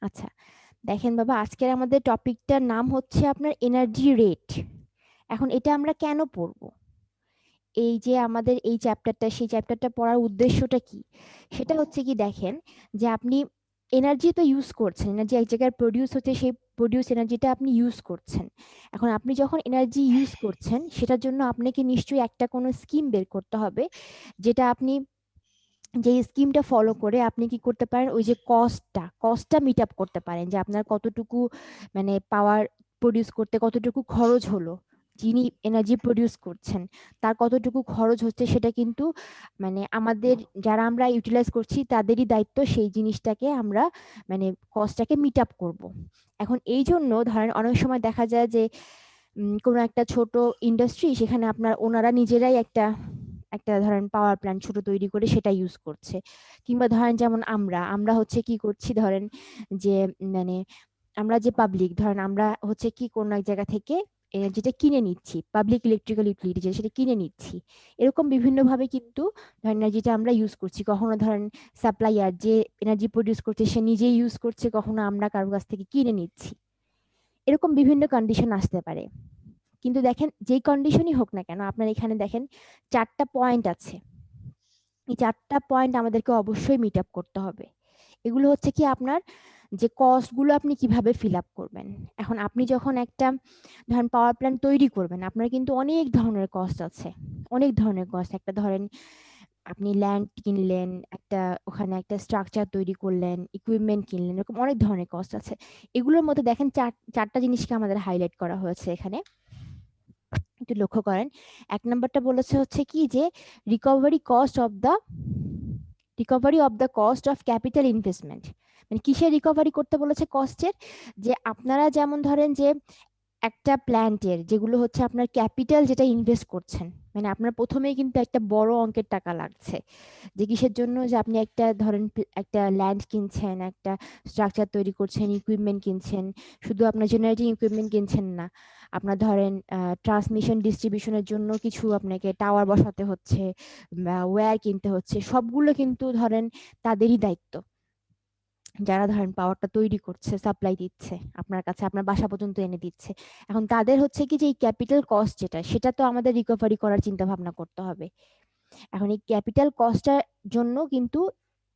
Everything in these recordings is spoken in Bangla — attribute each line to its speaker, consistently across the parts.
Speaker 1: আচ্ছা, দেখেন বাবা, আজকের আমাদের টপিকটার নাম হচ্ছে আপনার এনার্জি রেট। এখন এটা আমরা কেন পড়বো? এই যে আমাদের এই চ্যাপ্টারটা, সেই চ্যাপ্টারটা পড়ার উদ্দেশ্যটা কি? সেটা হচ্ছে কি, দেখেন যে আপনি এনার্জি তো ইউজ করছেন, এনার্জি এক জায়গায় প্রডিউস হচ্ছে, সেই প্রডিউস এনার্জিটা আপনি ইউজ করছেন। এখন আপনি যখন এনার্জি ইউজ করছেন, সেটার জন্য আপনাকে নিশ্চয়ই একটা কোনো স্কিম বের করতে হবে, যেটা আপনি, যে স্কিমটা ফলো করে আপনি কি করতে পারেন, ওই যে কস্টটা মিট আপ করতে পারেন, যে আপনার কতটুকু মানে পাওয়ার প্রডিউস করতে কতটুকু খরচ হলো, যিনি এনার্জি প্রডিউস করছেন তার কতটুকু খরচ হচ্ছে, সেটা কিন্তু মানে আমাদের, যারা আমরা ইউটিলাইজ করছি তাদেরই দায়িত্ব সেই জিনিসটাকে আমরা মানে কস্টটাকে মিট আপ করবো। এখন এই জন্য ধরেন অনেক সময় দেখা যায় যে কোনো একটা ছোট ইন্ডাস্ট্রি, সেখানে আপনার ওনারা নিজেরাই একটা একটা ধরেন পাওয়ার প্ল্যান্ট ছোট তৈরি করে সেটা ইউজ করছে। কিংবা ধরেন যেমন আমরা আমরা হচ্ছে কি করছি, ধরেন যে মানে আমরা যে পাবলিক, ধরেন আমরা হচ্ছে কি কোন এক জায়গা থেকে যেটা কিনে নিচ্ছি, পাবলিক ইলেকট্রিক্যাল ইউটিলিটি যেটা, সেটা কিনে নিচ্ছি। এরকম বিভিন্ন ভাবে কিন্তু ধরেন যেটা আমরা ইউজ করছি, কখনো ধরেন সাপ্লাইয়ার যে এনার্জি প্রডিউস করছে সে নিজেই ইউজ করছে, কখনো আমরা কারোর কাছ থেকে কিনে নিচ্ছি। এরকম বিভিন্ন কন্ডিশন আসতে পারে। কিন্তু দেখেন যেই কন্ডিশনই হোক না কেন, আপনার এখানে দেখেন 4টা পয়েন্ট আছে। এই 4টা পয়েন্ট আমাদেরকে অবশ্যই মিট আপ করতে হবে। এগুলো হচ্ছে কি আপনার যে কস্ট গুলো আপনি কিভাবে ফিল আপ করবেন। এখন আপনি যখন একটা ধরেন পাওয়ার প্ল্যান্ট তৈরি করবেন, আপনার কিন্তু অনেক ধরনের কস্ট আছে। অনেক ধরনের কস্ট, একটা ধরেন আপনি ল্যান্ড কিনলেন, একটা ওখানে একটা স্ট্রাকচার তৈরি করলেন, ইকুইপমেন্ট কিনলেন, এরকম অনেক ধরনের কস্ট আছে। এগুলোর মধ্যে দেখেন চারটা জিনিসকে আমাদের হাইলাইট করা হয়েছে এখানে, একটু লক্ষ্য করেন। 1 নম্বরটা বলেছে হচ্ছে কি যে recovery cost of the recovery of the cost of capital investment. মানে কিসের রিকভারি করতে বলেছে, কস্টের। যে আপনারা যেমন ধরেন যে একটা প্ল্যান্টের যেগুলো হচ্ছে আপনার ক্যাপিটাল যেটা ইনভেস্ট করছেন, মানে আপনার প্রথমেই কিন্তু একটা বড় অঙ্কের টাকা লাগছে। যে কিসের জন্য, যে আপনি একটা ধরেন একটা ল্যান্ড কিনছেন, একটা স্ট্রাকচার তৈরি করছেন, ইকুইপমেন্ট কিনছেন। শুধু আপনার জেনারেটিং ইকুইপমেন্ট কিনছেন না, আপনার ধরেন ট্রান্সমিশন ডিস্ট্রিবিউশনের জন্য কিছু আপনাকে টাওয়ার বসাতে হচ্ছে বা ওয়্যার কিনতে হচ্ছে, সবগুলো কিন্তু ধরেন তাদেরই দায়িত্ব, যারা ধরেন পাওয়ারটা তৈরি করছে, সাপ্লাই দিচ্ছে আপনার কাছে, আপনার বাসা পর্যন্ত এনে দিচ্ছে। এখন তাদের হচ্ছে কি যে এই ক্যাপিটাল কস্ট যেটা, সেটা তো আমাদের রিকভারি করার চিন্তা ভাবনা করতে হবে। এখন এই ক্যাপিটাল কস্টটার জন্য কিন্তু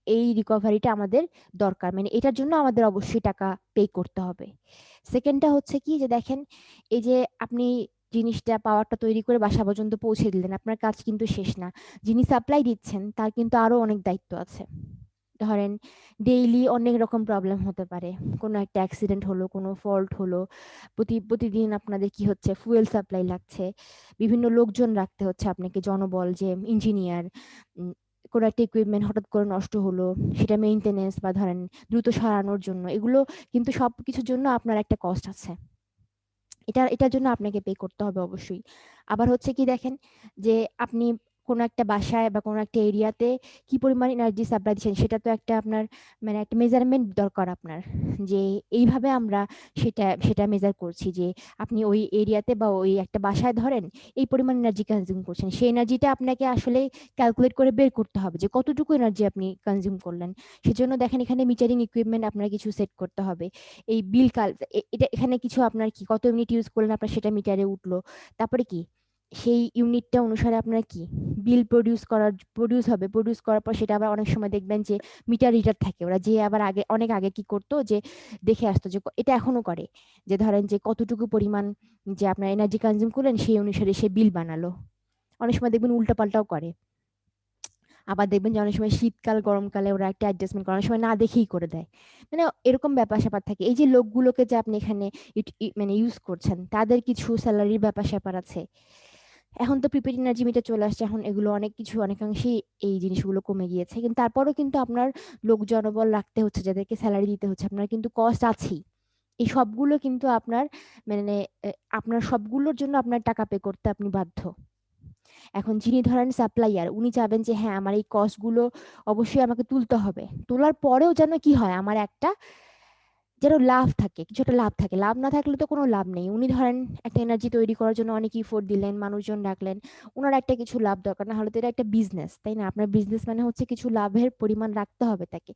Speaker 1: এই রিকভারিটা আমাদের দরকার, মানে এটার জন্য আমাদের অবশ্যই টাকা পে করতে হবে। সেকেন্ডটা হচ্ছে কি যে দেখেন, এই যে আপনি জিনিসটা পাওয়ারটা তৈরি করে বাসা পর্যন্ত পৌঁছে দিলেন, আপনার কাজ কিন্তু শেষ না। যিনি সাপ্লাই দিচ্ছেন তার কিন্তু আরো অনেক দায়িত্ব আছে। ধরেন ডেইলি অনেক রকম প্রবলেম হতে পারে, কোনো একটা অ্যাক্সিডেন্ট হলো, কোনো ফল্ট হলো, প্রতিদিন আপনাদের কি হচ্ছে, ফুয়েল সাপ্লাই লাগছে, বিভিন্ন লোকজন রাখতে হচ্ছে আপনাকে, জনবল, যে ইঞ্জিনিয়ার, কোনো একটা ইকুইপমেন্ট হঠাৎ করে নষ্ট হলো, সেটা মেইনটেনেন্স বা ধরেন দ্রুত সারানোর জন্য, এগুলো কিন্তু সব কিছুর জন্য আপনার একটা কস্ট আছে। এটার জন্য আপনাকে পে করতে হবে অবশ্যই। আবার হচ্ছে কি দেখেন, যে আপনি কোনো একটা বাসায় বা কোনো একটা এরিয়াতে কি পরিমাণ এনার্জি সাপ্লাই দিচ্ছেন, সেটা তো একটা আপনার মানে একটা মেজারমেন্ট দরকার আপনার, যে এইভাবে আমরা সেটা সেটা মেজার করছি, যে আপনি ওই এরিয়াতে বা ওই একটা বাসায় ধরেন এই পরিমাণ এনার্জি কনজিউম করছেন, সেই এনার্জিটা আপনাকে আসলে ক্যালকুলেট করে বের করতে হবে যে কতটুকু এনার্জি আপনি কনজিউম করলেন। সেজন্য দেখেন এখানে মিটারিং ইকুইপমেন্ট আপনার কিছু সেট করতে হবে। এই বিল কাল, এটা এখানে কিছু আপনার কি কত ইউনিট ইউজ করলেন আপনার সেটা মিটারে উঠলো। তারপরে কি সেই ইউনিটটা অনুসারে আপনার কি বিল প্রডিউস হবে, প্রডিউস করার পর সেটা আবার অনেক সময় দেখবেন যে মিটার রিডার থাকে, ওরা যে আবার আগে অনেক আগে কি করতো, যে দেখে আসতো, যে এটা এখনো করে, যে ধরেন যে কতটুকু পরিমাণ যে আপনার এনার্জি কনজিউম করলেন সেই অনুসারে সে বিল বানালো। অনেক সময় দেখবেন উল্টাপাল্টাও করে। আবার দেখবেন যে অনেক সময় শীতকাল গরমকালে ওরা একটা অ্যাডজাস্টমেন্ট করে, অনেক সময় না দেখেই করে দেয়। মানে এরকম ব্যাপার স্যাপার থাকে। এই যে লোকগুলোকে যে আপনি এখানে মানে ইউজ করছেন, তাদের কিছু স্যালারির ব্যাপার স্যাপার আছে। এখন তো প্রিপেড এনার্জি মিটার চলে আসছে, এখন এগুলো অনেক কিছু অনেকাংশেই এই জিনিসগুলো কমে গিয়েছে, কিন্তু তারপরেও কিন্তু আপনার লোক জনবল রাখতে হচ্ছে, যাদেরকে স্যালারি দিতে হচ্ছে, আপনার কিন্তু কস্ট আছেই। এই সবগুলো কিন্তু আপনার মানে আপনার সবগুলোর জন্য আপনার টাকা পে করতে আপনি বাধ্য। এখন যিনি ধরেন সাপ্লাইয়ার, উনি চাবেন যে হ্যাঁ আমার এই কস্ট গুলো অবশ্যই আমাকে তুলতে হবে, তোলার পরেও যেন কি হয়, আমার একটা যেন লাভ থাকে, কিছু একটা লাভ থাকে। লাভ না থাকলে তো কোনো লাভ নেই। উনি ধরেন একটা এনার্জি তৈরি করার জন্য অনেক ইফোর্ট দিলেন, মানুষজন রাখলেন, ওনার একটা কিছু লাভ দরকার, না হলে তো এটা একটা বিজনেস, তাই না? আপনার বিজনেস মানে হচ্ছে কিছু লাভের পরিমাণ রাখতে হবে তাকে।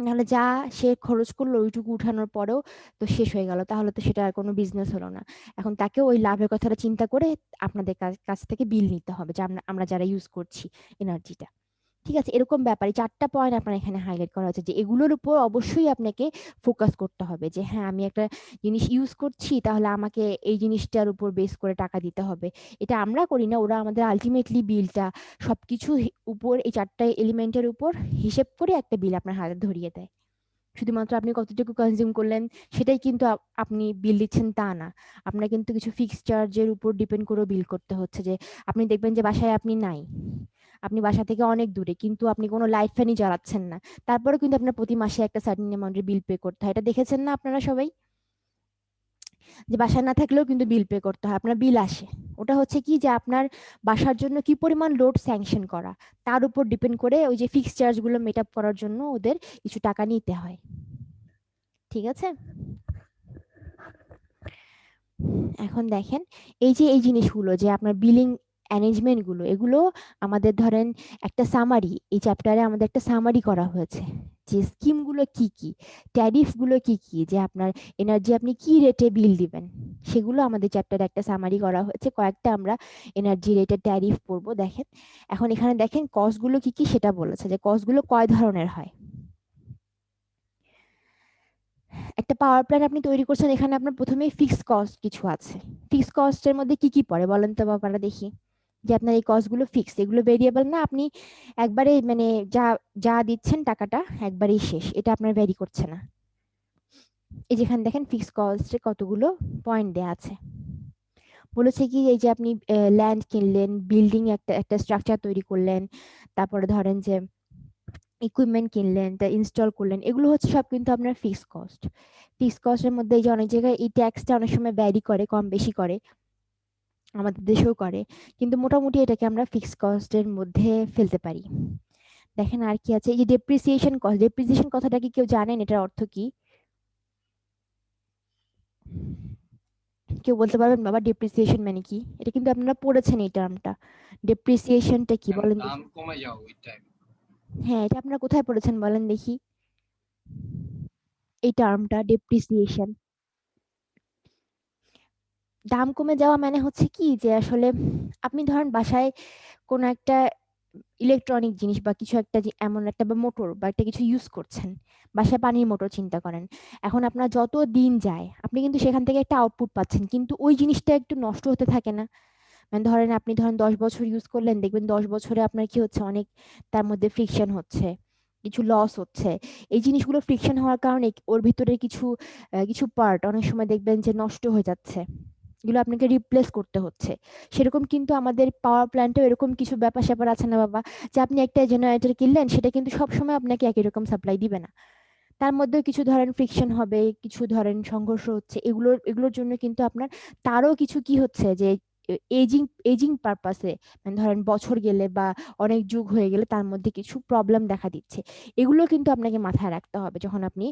Speaker 1: নাহলে যা সে খরচ করলো ওইটুকু উঠানোর পরেও তো শেষ হয়ে গেল, তাহলে তো সেটা আর কোনো বিজনেস হলো না। এখন তাকে ওই লাভের কথাটা চিন্তা করে আপনাদের কাছ থেকে বিল নিতে হবে, যে আমরা আমরা যারা ইউজ করছি এনার্জিটা। ঠিক আছে, এরকম ব্যাপারে 4টা পয়েন্ট আপনার এখানে হাইলাইট করা হয়েছে, যে এগুলোর উপর অবশ্যই আপনাকে ফোকাস করতে হবে, যে হ্যাঁ আমি একটা জিনিস ইউজ করছি, তাহলে আমাকে এই জিনিসটার উপর বেস করে টাকা দিতে হবে। এটা আমরা করি না, ওরা আমাদের আলটিমেটলি বিলটা সবকিছু উপর এই 4টা এলিমেন্টের উপর হিসেব করে একটা বিল আপনার হাতে ধরিয়ে দেয়। শুধুমাত্র আপনি কতটুকু কনজিউম করলেন সেটাই কিন্তু আপনি বিল দিচ্ছেন তা না। আপনার কিন্তু কিছু ফিক্সড চার্জের উপর ডিপেন্ড করেও বিল করতে হচ্ছে, যে আপনি দেখবেন যে বাসায় আপনি নাই, আপনি বাসা থেকে অনেক দূরে, কিন্তু আপনি কোনো লাইট ফ্যানই জ্বালাচ্ছেন না, তারপরেও কিন্তু আপনার প্রতি মাসে একটা সার্টেন অ্যামাউন্টের বিল পে করতে হয়। এটা দেখেছেন না আপনারা সবাই, যে বাসায় না থাকলেও কিন্তু বিল পে করতে হয়, আপনার বিল আসে। ওটা হচ্ছে কি, যে আপনার বাসার জন্য কি পরিমাণ লোড স্যাংশন করা, তার উপর ডিপেন্ড করে ওই যে ফিক্সড চার্জগুলো মেট আপ করার জন্য ওদের কিছু টাকা নিতে হয়। ঠিক আছে, এখন দেখেন এই যে এই জিনিসগুলো, যে আপনার বিলিং অ্যারেঞ্জমেন্ট গুলো, এগুলো আমাদের ধরেন একটা সামারি, এই চ্যাপ্টারে আমাদের একটা সামারি করা হয়েছে, যে স্কিম গুলো কি কি, ট্যারিফ গুলো কি কি, যে আপনার এনার্জি আপনি কি রেটে বিল দিবেন, সেগুলো আমাদের চ্যাপ্টারে একটা সামারি করা হয়েছে। কয়েকটা আমরা এনার্জি রেটের ট্যারিফ পড়বো। দেখেন এখন এখানে দেখেন কস্ট গুলো কি কি সেটা বলেছে, যে কস্ট গুলো কয় ধরনের হয়। একটা পাওয়ার প্ল্যান্ট আপনি তৈরি করছেন, এখানে আপনার প্রথমেই ফিক্সড কস্ট কিছু আছে। ফিক্সড কস্টের মধ্যে কি কি পড়ে বলেন তো বাবারা দেখি, যে আপনার এই কস্ট গুলো ফিক্সড, এগুলো ভেরিয়েবল না, আপনি একবারে মানে যা যা দিচ্ছেন টাকাটা একবারেই শেষ, এটা আপনার ভ্যারি করছে না। এই যেখানে দেখেন ফিক্সড কস্টে কতগুলো পয়েন্ট দেয়া আছে। বলেছে কি, এই যে আপনি ল্যান্ড কিনলেন, বিল্ডিং একটা একটা স্ট্রাকচার তৈরি করলেন, তারপরে ধরেন যে ইকুইপমেন্ট কিনলেন, তা ইনস্টল করলেন, এগুলো হচ্ছে সব কিন্তু আপনার ফিক্সড কস্ট। ফিক্সড কস্টের মধ্যে এই যে অনেক জায়গায় এই ট্যাক্সটা অনেক সময় ভ্যারি করে, কম বেশি করে, আমাদের দেশেও করে, কিন্তু মোটামুটি এটাকে আমরা ফিক্সড কস্টের মধ্যে ফেলতে পারি। দেখেন আর কি আছে, এই যে ডেপ্রিসিয়েশন কস্ট, ডেপ্রিসিয়েশন কথাটা কি কেউ জানেন এটার অর্থ কি? কেউ বলতে পারবেন বাবা ডেপ্রিসিয়েশন মানে কি? এটা কিন্তু আপনারা পড়েছেন এই টার্মটা, ডেপ্রিসিয়েশনটা কি বলেন
Speaker 2: দাম
Speaker 1: দেখি।
Speaker 2: কমে যাও ওই টাইম।
Speaker 1: হ্যাঁ, এটা আপনারা কোথায় পড়েছেন বলেন দেখি, এই টার্মটা ডেপ্রিসিয়েশন। দাম কমে যাওয়া মানে হচ্ছে কি, যে আসলে আপনি ধরেন বাসায় কোনো একটা ইলেকট্রনিক জিনিস বা কিছু একটা এমন একটা বা মোটর বা একটা কিছু ইউজ করছেন, বাসায় পানির মোটর চিন্তা করেন, এখন আপনার যত দিন যায় আপনি কিন্তু সেখান থেকে একটা আউটপুট পাচ্ছেন, কিন্তু ওই জিনিসটা একটু নষ্ট হতে থাকে না? মানে ধরেন আপনি ধরেন 10 বছর ইউজ করলেন, দেখবেন 10 বছরে আপনার কি হচ্ছে, অনেক তার মধ্যে ফ্রিকশন হচ্ছে, কিছু লস হচ্ছে। এই জিনিসগুলো ফ্রিকশন হওয়ার কারণে ওর ভিতরে কিছু কিছু পার্ট অনেক সময় দেখবেন যে নষ্ট হয়ে যাচ্ছে, এগুলো আপনাকে রিপ্লেস করতে হচ্ছে। সেরকম কিন্তু আমাদের পাওয়ার প্ল্যান্টেও এরকম কিছু ব্যাপার স্যাপার আছে না বাবা, যে আপনি একটা জেনারেটর কিনলেন, সেটা কিন্তু সবসময় আপনাকে একই রকম সাপ্লাই দিবে না, তার মধ্যেও কিছু ধরেন ফ্রিকশন হবে, কিছু ধরেন সংঘর্ষ হচ্ছে, এগুলোর এগুলোর জন্য কিন্তু আপনার তারও কিছু কি হচ্ছে, যে এজিং এজিং পারপাসে, মানে ধরেন বছর গেলে বা অনেক যুগ হয়ে গেলে তার মধ্যে কিছু প্রবলেম দেখা দিচ্ছে। এগুলো কিন্তু আপনাকে মাথায় রাখতে হবে যখন আপনি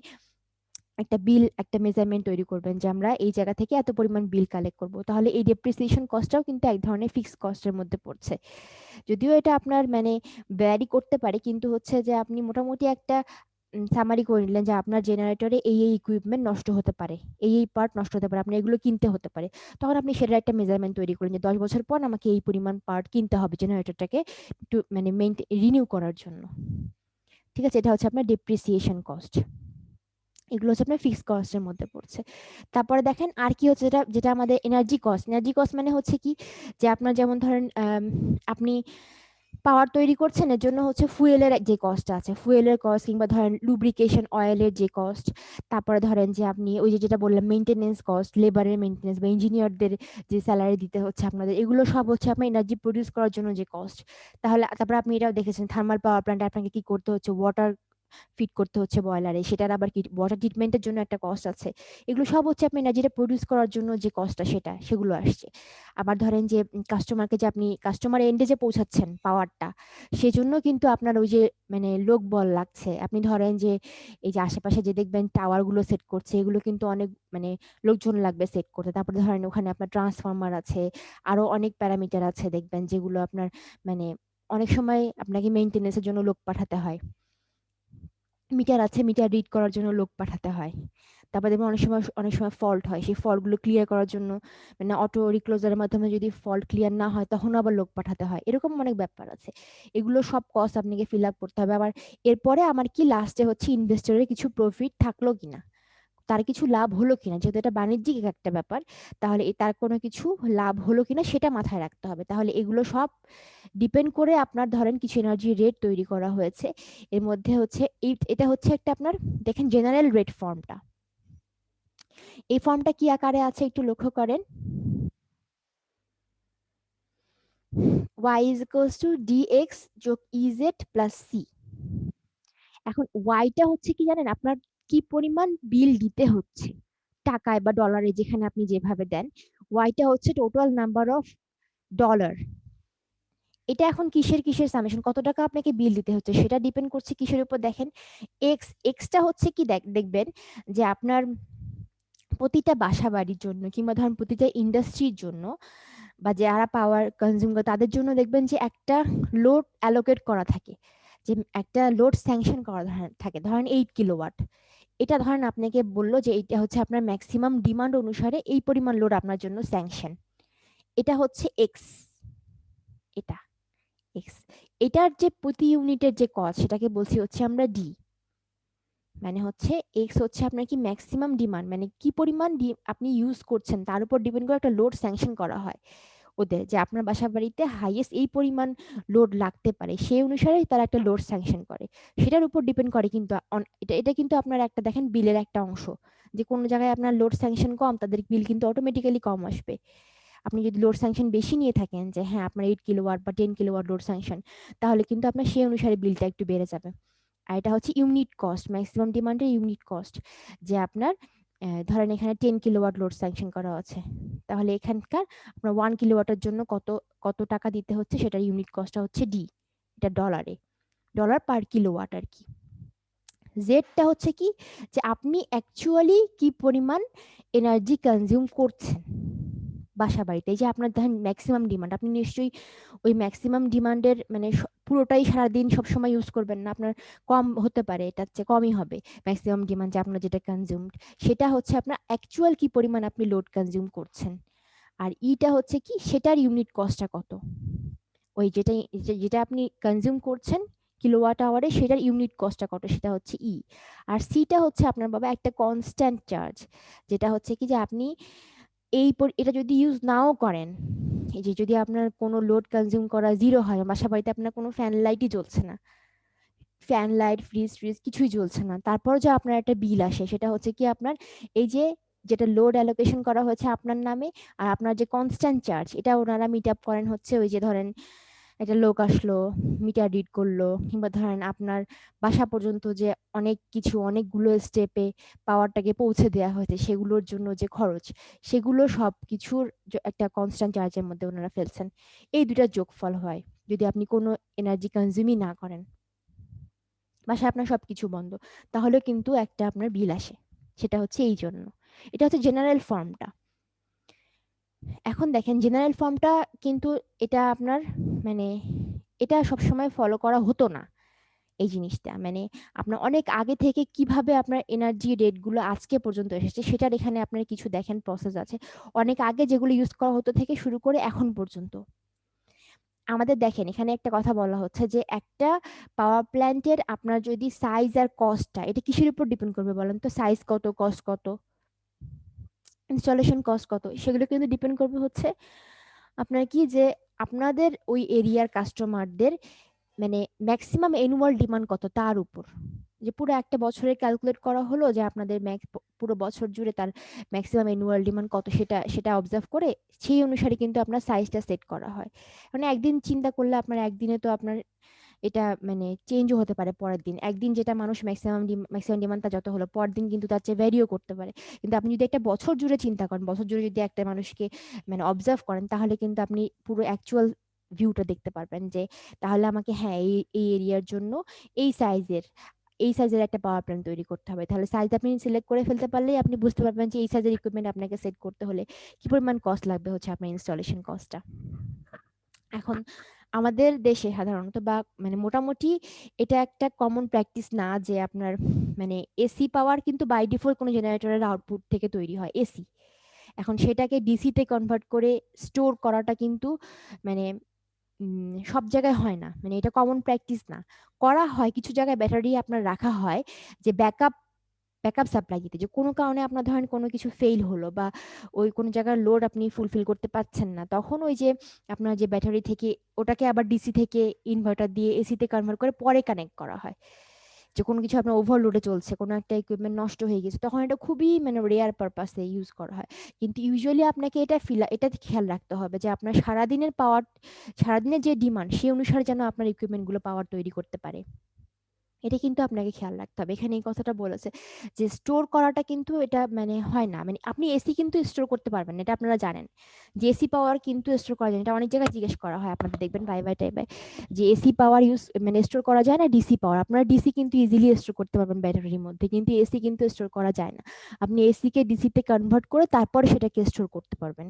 Speaker 1: একটা বিল, একটা মেজারমেন্ট তৈরি করবেন, যে আমরা এই জায়গা থেকে এত পরিমাণ বিল কালেক্ট করব, তাহলে এই ডেপ্রিসিয়েশন কস্টটাও কিন্তু এক ধরনের ফিক্সড কস্টের মধ্যে পড়ছে। যদিও এটা আপনার মানে ভ্যারি করতে পারে, কিন্তু হচ্ছে যে আপনি মোটামুটি একটা সামারি করে নিলেন, যে আপনার জেনারেটরে এই এই ইকুইপমেন্ট নষ্ট হতে পারে, এই এই পার্ট নষ্ট হতে পারে, আপনার এগুলো কিনতে হতে পারে, তখন আপনি সেটার একটা মেজারমেন্ট তৈরি করলেন, যে 10 বছর পর আমাকে এই পরিমাণ পার্ট কিনতে হবে জেনারেটরটাকে একটু মানে রিনিউ করার জন্য। ঠিক আছে, এটা হচ্ছে আপনার ডেপ্রিসিয়েশন কস্ট। এগুলো হচ্ছে আপনার ফিক্সড কস্টের মধ্যে পড়ছে। তারপরে দেখেন আর কি হচ্ছে, যেটা যেটা আমাদের এনার্জি কস্ট। এনার্জি কস্ট মানে হচ্ছে কি, যে আপনার যেমন ধরেন আপনি পাওয়ার তৈরি করছেন, এর জন্য হচ্ছে ফুয়েলের যে কস্ট আছে, ফুয়েলের কস্ট, কিংবা ধরেন লুব্রিকেশন অয়েলের যে কস্ট, তারপরে ধরেন যে আপনি ওই যে যেটা বললাম মেইনটেনেন্স কস্ট, লেবারের মেইনটেনেন্স বা ইঞ্জিনিয়ারদের যে স্যালারি দিতে হচ্ছে আপনাদের, এগুলো সব হচ্ছে আপনার এনার্জি প্রডিউস করার জন্য যে কস্ট। তাহলে তারপরে আপনি এটাও দেখেছেন থার্মাল পাওয়ার প্ল্যান্টে আপনাকে কি করতে হচ্ছে, ওয়াটার ফিট করতে হচ্ছে বয়লারে, সেটার আবার কি ওয়াটার ট্রিটমেন্টের জন্য একটা কস্ট আছে। এগুলো সব হচ্ছে আপনি এনার্জিটা প্রডিউস করার জন্য যে কস্টটা, সেগুলো আসছে। আবার ধরেন যে কাস্টমারকে যে আপনি কাস্টমার এন্ডে যে পৌঁছাচ্ছেন পাওয়ারটা, সেজন্য কিন্তু আপনার ওই যে মানে লোক বল লাগছে। আপনি ধরেন যে এই যে আশেপাশে যে দেখবেন টাওয়ার গুলো সেট করছে, এগুলো কিন্তু অনেক মানে লোকজন লাগবে সেট করতে। তারপরে ধরেন ওখানে আপনার ট্রান্সফরমার আছে, আরো অনেক প্যারামিটার আছে দেখবেন, যেগুলো আপনার মানে অনেক সময় আপনাকে মেইনটেনেন্সের জন্য লোক পাঠাতে হয়। মিটার আছে, মিটার রিড করার জন্য লোক পাঠাতে হয়। তারপর দেখবেন অনেক সময় ফল্ট হয়, সেই ফল্টগুলো ক্লিয়ার করার জন্য মানে অটো রিক্লোজারের মাধ্যমে যদি ফল্ট ক্লিয়ার না হয় তখন আবার লোক পাঠাতে হয়, এরকম অনেক ব্যাপার আছে। এগুলো সব কস্ট আপনাকে ফিল আপ করতে হবে। আবার এরপরে আমার কি লাস্টে হচ্ছে ইনভেস্টরের কিছু প্রফিট থাকলো কিনা, তার কিছু লাভ হলো কিনা, যেহেতু এটা বাণিজ্যিক একটা ব্যাপার, তাহলে তার কোনো কিছু লাভ হলো কিনা সেটা মাথায় রাখতে হবে। তাহলে এগুলো সব ডিপেন্ড করে আপনার ধরেন কিছু এনার্জি রেট তৈরি করা হয়েছে। এর মধ্যে হচ্ছে এটা হচ্ছে একটা আপনার দেখেন জেনারেল রেট ফর্মটা, এই ফর্মটা কি আকারে আছে একটু লক্ষ্য করেন। y is equals to dx যোগ ez প্লাস c। এখন ওয়াইটা হচ্ছে কি জানেন, আপনার কি পরিমাণ বিল দিতে হচ্ছে টাকায় বা ডলারে, যেখানে আপনি যেভাবে দেন। ওয়াইটা হচ্ছে টোটাল নাম্বার অফ ডলার। এটা এখন কিসের কিসের সামেশন, কত টাকা আপনাকে বিল দিতে হচ্ছে সেটা ডিপেন্ড করছে কিসের উপর দেখেন। এক্সটা হচ্ছে কি দেখবেন যে আপনার প্রতিটা বাসা বাড়ির জন্য কিংবা ধরেন প্রতিটা ইন্ডাস্ট্রির জন্য বা যারা পাওয়ার কনজিউম করে তাদের জন্য দেখবেন যে একটা লোড অ্যালোকেট করা থাকে, যে একটা লোড স্যাংশন করা থাকে, ধরেন 8 কিলোওয়াট। এটা ধরেন আপনাকে বললো যে এটা হচ্ছে আপনার ম্যাক্সিমাম ডিমান্ড অনুসারে এই পরিমাণ লোড আপনার জন্য স্যাংশন। এটা হচ্ছে এক্স, এটা এক্স। এটার যে প্রতি ইউনিটের যে কস্ট সেটাকে বলছি হচ্ছে আমরা ডি। মানে হচ্ছে এক্স হচ্ছে আপনার কি ম্যাক্সিমাম ডিমান্ড, মানে কি পরিমাণ আপনি ইউজ করছেন তার উপর ডিপেন্ড করে একটা লোড স্যাংশন করা হয় ওদের, যে আপনার বাসা বাড়িতে হাইয়েস্ট এই পরিমাণ লোড লাগতে পারে সেই অনুসারে তারা একটা লোড স্যাংশন করে। সেটার উপর ডিপেন্ড করে কিন্তু এটা এটা কিন্তু আপনার একটা দেখেন বিলের একটা অংশ, যে কোনো জায়গায় আপনার লোড স্যাংশন কম তাদের বিল কিন্তু অটোমেটিক্যালি কম আসবে। আপনি যদি লোড স্যাংশন বেশি নিয়ে থাকেন, যে হ্যাঁ আপনার 8 কিলোওয়াট বা 10 কিলোওয়াট লোড স্যাংশন, তাহলে কিন্তু আপনার সেই অনুসারে বিলটা একটু বেড়ে যাবে। আর এটা হচ্ছে ইউনিট কস্ট, ম্যাক্সিমাম ডিমান্ডের ইউনিট কস্ট, যে আপনার ধরেন এখানে 10 কিলোওয়াট লোড স্যাংশন করা আছে, তাহলে এখানকার আপনার 1 কিলোওয়াটের জন্য কত কত টাকা দিতে হচ্ছে সেটার ইউনিট কস্টটা হচ্ছে ডি। এটা ডলারে, ডলার পার কিলোওয়াট আর কি। জেডটা হচ্ছে কি, যে আপনি অ্যাকচুয়ালি কি পরিমাণ এনার্জি কনজিউম করছেন বাসা বাড়িতে। এই যে আপনার ধরেন ম্যাক্সিমাম ডিমান্ড, আপনি নিশ্চয়ই ওই ম্যাক্সিমাম ডিমান্ডের মানে পুরোটাই সারাদিন সবসময় ইউজ করবেন না, আপনার কম হতে পারে, এটার চেয়ে কমই হবে ম্যাক্সিমাম ডিমান্ড যে আপনার যেটা কনজিউমড, সেটা হচ্ছে আপনার অ্যাকচুয়াল কি পরিমাণ আপনি লোড কনজিউম করছেন। আর ইটা হচ্ছে কি, সেটার ইউনিট কস্টটা কত, ওই যেটা যেটা আপনি কনজিউম করছেন কিলোওয়াট আওয়ারে সেটার ইউনিট কস্টটা কত, সেটা হচ্ছে ই। আর সিটা হচ্ছে আপনার বাবা একটা কনস্ট্যান্ট চার্জ, যেটা হচ্ছে কি যে আপনি এটা যদি ইউজ নাও করেন, এই যে যদি আপনার কোনো লোড কনজিউম করা জিরো হয়, বাসা বাড়িতে আপনার কোনো ফ্যান লাইটই জ্বলছে না, ফ্যান লাইট ফ্রিজ ফ্রিজ কিছুই জ্বলছে না, তারপর যে আপনার একটা বিল আসে সেটা হচ্ছে কি আপনার এই যে যেটা লোড অ্যালোকেশন করা হয়েছে আপনার নামে, আর আপনার যে কনস্ট্যান্ট চার্জ এটা ওনারা মিট আপ করেন হচ্ছে ওই যে ধরেন একটা লোক আসলো, মিটার রিড করলো, কিংবা ধরেন আপনার বাসা পর্যন্ত যে অনেক কিছু অনেকগুলো স্টেপে পাওয়ারটাকে পৌঁছে দেওয়া হয়েছে সেগুলোর জন্য যে খরচ, সেগুলো সব কিছুর একটা কনস্ট্যান্ট চার্জের মধ্যে ওনারা ফেলছেন। এই দুটা যোগফল হয় যদি আপনি কোনো এনার্জি কনজিউমই না করেন, বাসায় আপনার সবকিছু বন্ধ, তাহলে কিন্তু একটা আপনার বিল আসে। সেটা হচ্ছে এই জন্য, এটা হচ্ছে জেনারেল ফর্মটা। এখন দেখেন জেনারেল ফর্মটা কিন্তু এটা আপনার মানে এটা সবসময় ফলো করা হতো না, এই জিনিসটা মানে আপনার অনেক আগে থেকে কিভাবে আপনার এনার্জি রেটগুলো আজকে পর্যন্ত এসেছে সেটার এখানে আপনার কিছু দেখেন প্রসেস আছে, অনেক আগে যেগুলো ইউজ করা হতো থেকে শুরু করে এখন পর্যন্ত। আমাদের দেখেন এখানে একটা কথা বলা হচ্ছে যে একটা পাওয়ার প্ল্যান্টের আপনার যদি সাইজ আর কস্টটা, এটা কিসের উপর ডিপেন্ড করবে বলেন তো, সাইজ কত, কস্ট কত, ইনস্টলেশন কস্ট কত, সেগুলো কিন্তু ডিপেন্ড করবে হচ্ছে আপনার কি যে আপনাদের ওই এরিয়ার কাস্টমারদের মানে ম্যাক্সিমাম অ্যানুয়াল ডিমান্ড কত তার উপর। যে পুরো একটা বছরে ক্যালকুলেট করা হলো যে আপনাদের পুরো বছর জুড়ে তার ম্যাক্সিমাম অ্যানুয়াল ডিমান্ড কত, সেটা সেটা অবজার্ভ করে সেই অনুসারে কিন্তু আপনার সাইজটা সেট করা হয়। মানে একদিন চিন্তা করলে আপনার একদিনে তো আপনার এটা মানে চেঞ্জও হতে পারে, পরের দিন একদিন যেটা মানুষ ম্যাক্সিমাম ডিমান্ডটা যত হলো পরের দিন কিন্তু তার চেয়ে ভ্যারিও করতে পারে। কিন্তু আপনি যদি একটা বছর জুড়ে চিন্তা করেন, বছর জুড়ে যদি একটা মানুষকে মানে অবজার্ভ করেন, তাহলে কিন্তু আপনি পুরো অ্যাকচুয়াল ভিউটা দেখতে পারবেন যে তাহলে আমাকে হ্যাঁ এই এই এরিয়ার জন্য এই সাইজের এই সাইজের একটা পাওয়ার প্ল্যান্ট তৈরি করতে হবে। তাহলে সাইজ আপনি সিলেক্ট করে ফেলতে পারলেই আপনি বুঝতে পারবেন যে এই সাইজের ইকুইপমেন্ট আপনাকে সেট করতে হলে কি পরিমাণ কস্ট লাগবে হচ্ছে আপনার ইনস্টলেশন কস্টটা। এখন আমাদের দেশে সাধারণত বা মানে মোটামুটি এটা একটা কমন প্র্যাকটিস না যে আপনার মানে এসি পাওয়ার কিন্তু বাই ডিফল্ট কোনো জেনারেটরের আউটপুট থেকে তৈরি হয় এসি। এখন সেটাকে ডিসিতে কনভার্ট করে স্টোর করাটা কিন্তু মানে সব জায়গায় হয় না, মানে এটা কমন প্র্যাকটিস না। করা হয় কিছু জায়গায়, ব্যাটারি আপনার রাখা হয় যে ব্যাকআপ সাপ্লাই দিতে, যে কোনো কারণে আপনার ধরেন কোনো কিছু ফেল হলো বা ওই কোনো জায়গার লোড আপনি ফুলফিল করতে পারছেন না, তখন ওই যে আপনার যে ব্যাটারি থেকে ওটাকে আবার ডিসি থেকে ইনভার্টার দিয়ে এসিতে কনভার্ট করে পরে কানেক্ট করা হয়। যে কোনো কিছু আপনার ওভারলোডে চলছে, কোনো একটা ইকুইপমেন্ট নষ্ট হয়ে গেছে, তখন এটা খুবই মানে রেয়ার পারপাসে ইউজ করা হয়। কিন্তু ইউজুয়ালি আপনাকে এটা খেয়াল রাখতে হবে যে আপনার সারাদিনের পাওয়ার, সারাদিনের যে ডিমান্ড সেই অনুসারে যেন আপনার ইকুইপমেন্টগুলো পাওয়ার তৈরি করতে পারে। এটা কিন্তু আপনাকে খেয়াল রাখতে হবে। এখানে এই কথাটা বলেছে যে স্টোর করাটা কিন্তু এটা মানে হয় না। মানে আপনি এসি কিন্তু স্টোর করতে পারবেন না, এটা আপনারা জানেন। যে এসি পাওয়ার কিন্তু স্টোর করা যায় না। এটা অনেক জায়গায় জিজ্ঞেস করা হয় আপনাদের, দেখবেন ভাইভায় টাইভায়, যে এসি পাওয়ার মানে স্টোর করা যায় না ডিসি পাওয়ার। আপনারা ডিসি কিন্তু ইজিলি স্টোর করতে পারবেন ব্যাটারির মধ্যে, কিন্তু এসি কিন্তু স্টোর করা যায় না। আপনি এসি কে ডিসি তে কনভার্ট করে তারপরে সেটাকে স্টোর করতে পারবেন।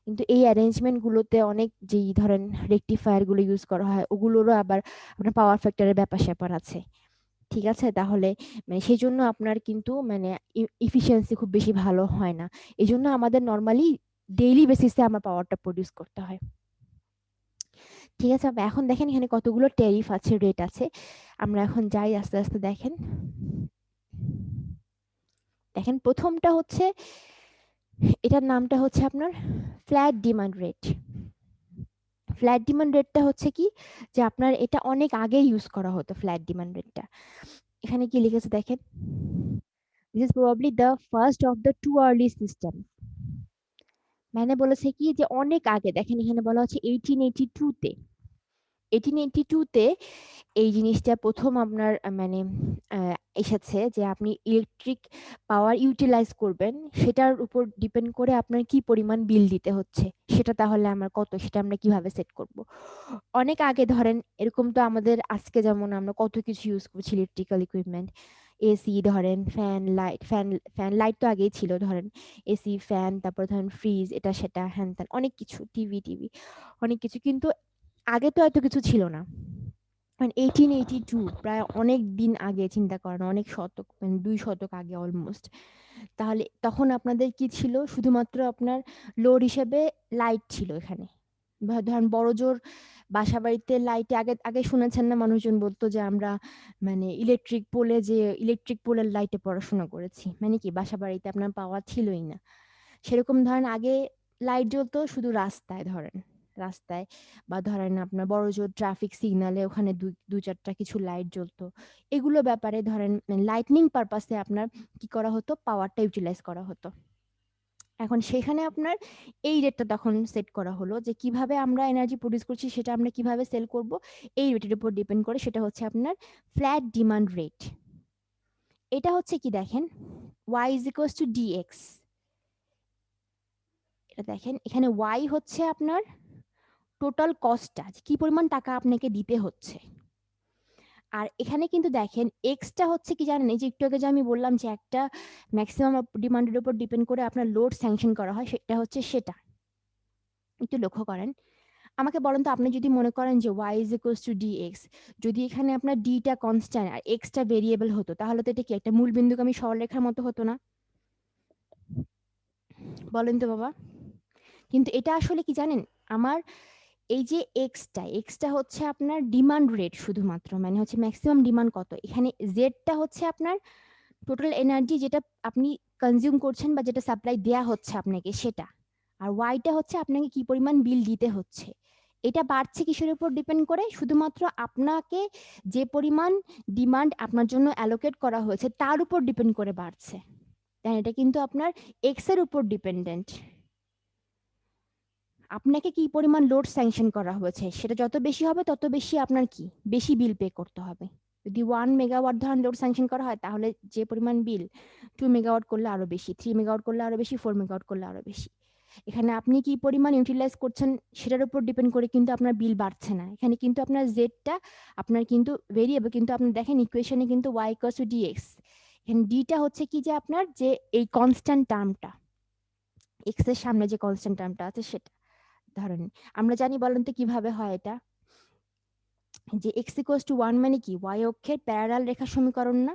Speaker 1: কিন্তু এই অ্যারেঞ্জমেন্ট গুলোতে অনেক যেই ধরেন রেকটিফায়ার গুলো ইউজ করা হয়, ওগুলোরও আবার আপনার পাওয়ার ফ্যাক্টরের ব্যাপার-স্যাপার আছে। ঠিক আছে? তাহলে মানে সেজন্য আপনার কিন্তু মানে এফিশিয়েন্সি খুব বেশি ভালো হয় না। এজন্য আমাদের নরমালি ডেইলি বেসিসে আমার পাওয়ারটা প্রডিউস করতে হয়। ঠিক আছে? এখন দেখেন এখানে কতগুলো ট্যারিফ আছে, রেট আছে। আমরা এখন যাই আস্তে, আস্তে দেখেন। দেখেন ১ম টা হচ্ছে, এটার নামটা হচ্ছে আপনার flat demand rate. Flat demand রেটটা হচ্ছে কি, যে আপনার এটা অনেক আগে ইউজ করা হতো ফ্ল্যাট ডিমান্ড রেটটা। এখানে কি লিখেছে দেখেন? This is probably the first of the two early systems. মানে বলেছে কি যে অনেক আগে, দেখেন এখানে বলা হচ্ছে 1882 তে। 1882 তে এই জিনিসটা ১ম আপনার মানে আ এসেছে যে আপনি ইলেকট্রিক পাওয়ার ইউটিলাইজ করবেন, সেটার উপর ডিপেন্ড করে আপনার কি পরিমাণ বিল দিতে হচ্ছে। সেটা তাহলে আমার কত, সেটা আমরা কিভাবে সেট করব। অনেক আগে ধরেন এরকম তো আমাদের আজকে যেমন আমরা কত কিছু ইউজ করছি ইলেকট্রিক্যাল ইকুইপমেন্ট, এসি ধরেন, ফ্যান লাইট তো আগেই ছিল ধরেন, এসি, ফ্যান, তারপর ধরেন ফ্রিজ, এটা সেটা হ্যান-ত্যান অনেক কিছু, টিভি অনেক কিছু। কিন্তু আগে তো এত কিছু ছিল না। মানে 1882 প্রায় অনেক দিন আগে, চিন্তা করেন অনেক শতক মানে ২ শতক আগে অলমোস্ট। তাহলে তখন আপনাদের কি ছিল? শুধুমাত্র আপনার লোড হিসেবে লাইট ছিল এখানে। বা ধরেন বড়জোর বাসাবাড়িতে লাইটে আগে আগে শুনেছেন না, মানুষজন বলতো যে আমরা মানে ইলেকট্রিক পোলের লাইটে পড়াশোনা করেছি। মানে কি বাসাবাড়িতে আপনার পাওয়ার ছিলই না। সেরকম ধরেন আগে লাইট জ্বলতো শুধু রাস্তায় ধরেন, রাস্তায় বা ধরেন আপনার বড়জোর ট্রাফিক সিগনালে ওখানে ২-৪টা কিছু লাইট জ্বলতো। এগুলো ব্যাপারে ধরেন লাইটনিং পারপাসে আপনার কি করা হতো? পাওয়ারটা ইউটিলাইজ করা হতো। এখন সেখানে আপনার এই রেটটা তখন সেট করা হলো যে কিভাবে আমরা এনার্জি প্রডিউস করছি সেটা আমরা কিভাবে সেল করব, এই রেটের উপর ডিপেন্ড করে। সেটা হচ্ছে আপনার ফ্ল্যাট ডিমান্ড রেট। এটা হচ্ছে কি দেখেন, y is equals to dx। এটা দেখেন এখানে y হচ্ছে আপনার টোটাল কস্টটা, কি পরিমাণ টাকা আপনাকে দিতে হচ্ছে। আর এখানে কিন্তু দেখেন এক্সটা হচ্ছে কি জানেন, এই যে একটু আগে যে আমি বললাম যে একটা ম্যাক্সিমাম ডিমান্ডের উপর ডিপেন্ড করে আপনার লোড স্যাংশন করা হয়, সেটা হচ্ছে সেটা। একটু লক্ষ্য করেন। আমাকে বলেন তো, আপনি যদি মনে করেন যে y is equals to dx, যদি এখানে আপনার d টা কনস্ট্যান্ট আর x টা ভেরিয়েবল হতো, তাহলে তো এটা কি একটা মূল বিন্দুগামী সরলরেখার মতো হতো না? বলেন তো বাবা। কিন্তু এটা আসলে কি জানেন, আমার এই যে এক্সটা হচ্ছে আপনার ডিমান্ড রেট শুধুমাত্র, মানে হচ্ছে ম্যাক্সিমাম ডিমান্ড কত। এখানে জেডটা হচ্ছে আপনার টোটাল এনার্জি যেটা আপনি কনজিউম করছেন বা যেটা সাপ্লাই দেয়া হচ্ছে আপনাকে সেটা। আর ওয়াইটা হচ্ছে আপনাকে কি পরিমাণ বিল দিতে হচ্ছে। এটা বাড়ছে কিসের উপর ডিপেন্ড করে? শুধুমাত্র আপনাকে যে পরিমাণ ডিমান্ড আপনার জন্য অ্যালোকেট করা হয়েছে তার উপর ডিপেন্ড করে বাড়ছে। তাই এটা কিন্তু আপনার এক্স এর উপর ডিপেন্ডেন্ট। আপনাকে কি পরিমাণ লোড স্যাংশন করা হয়েছে সেটা যত বেশি হবে তত বেশি আপনার কি বেশি বিল পে করতে হবে। যদি 1 মেগাওয়াট ধরেন লোড স্যাংশন করা হয়, তাহলে যে পরিমাণ বিল 2 মেগাওয়াট করলে আরো বেশি, 3 মেগাওয়াট করলে আরো বেশি, 4 মেগাওয়াট করলে আরো বেশি। এখানে আপনি কি পরিমাণ ইউটিলাইজ করছেন সেটার উপর ডিপেন্ড করে কিন্তু আপনার বিল বাড়ছে না। এখানে কিন্তু আপনার জেডটা আপনার কিন্তু ভেরিয়েবল, কিন্তু আপনি দেখেন ইকুয়েশনে কিন্তু y ইকুয়ালস টু dx। এখানে ডিটা হচ্ছে কি যে আপনার যে এই কনস্ট্যান্ট টার্মটা, এক্স এর সামনে যে কনস্ট্যান্ট টার্মটা আছে সেটা। ধরেন আমরা জানি, বলেন তো কিভাবে হয় এটা? যে এক্স ইকুয়ালস টু 1 মানে কি, ওয়াই অক্ষের প্যারালাল রেখার সমীকরণ না,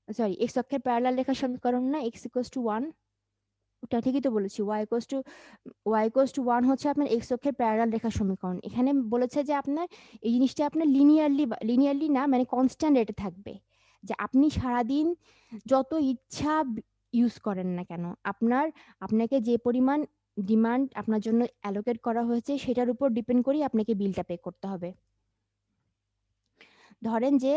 Speaker 1: সরি এক্স অক্ষের প্যারালাল রেখার সমীকরণ না, এক্স ইকুয়ালস টু 1, ওটা ঠিকই তো বলেছি। ওয়াই ইকুয়ালস টু 1 হচ্ছে আপনার এক্স অক্ষের প্যারালাল রেখার সমীকরণ। এখানে বলেছে যে আপনার এই জিনিসটা আপনার লিনিয়ারলি না, মানে কনস্ট্যান্ট রেটে থাকবে, যে আপনি সারাদিন যত ইচ্ছা ইউজ করেন না কেন, আপনাকে যে পরিমাণ ডিমান্ড আপনার জন্য অ্যালোকেট করা হয়েছে সেটার উপর ডিপেন্ড করেই আপনাকে বিলটা পে করতে হবে। ধরেন যে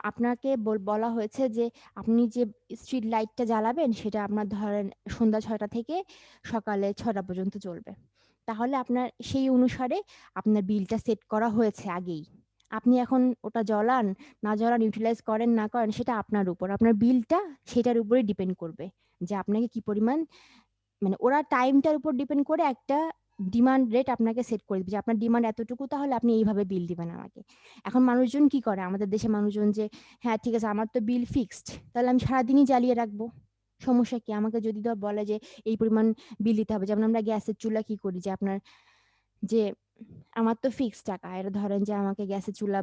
Speaker 1: আপনাকে বলা হয়েছে যে আপনি যে স্ট্রিট লাইটটা জ্বালাবেন সেটা আপনার ধরেন সন্ধ্যা 6টা থেকে সকালে 6টা পর্যন্ত চলবে, তাহলে আপনার সেই অনুসারে আপনার বিলটা সেট করা হয়েছে আগেই। আপনি এখন ওটা জ্বলান না জ্বলান, ইউটিলাইজ করেন না করেন, সেটা আপনার উপর, আপনার বিলটা সেটার উপরে ডিপেন্ড করবে যে আপনাকে কি পরিমাণ, মানে ওরা টাইমটার উপর ডিপেন্ড করে একটা ডিমান্ড রেট আপনাকে সেট করে দিবে যে আপনার ডিমান্ড এতটুকু, তাহলে আপনি এইভাবে বিল দিবেন আমাকে। এখন মানুষজন কি করে, আমাদের দেশে মানুষজন যে হ্যাঁ ঠিক আছে আমার তো বিল ফিক্সড, তাহলে আমি সারাদিনই জ্বালিয়ে রাখবো, সমস্যা কি? আমাকে যদি ধর বলে যে এই পরিমাণ বিল দিতে হবে, যেমন আমরা গ্যাসের চুলা কি করি যে আপনার যে আমার তো ফিক্সড টাকা, এটা ধরেন যে আমাকে গ্যাসের চুলা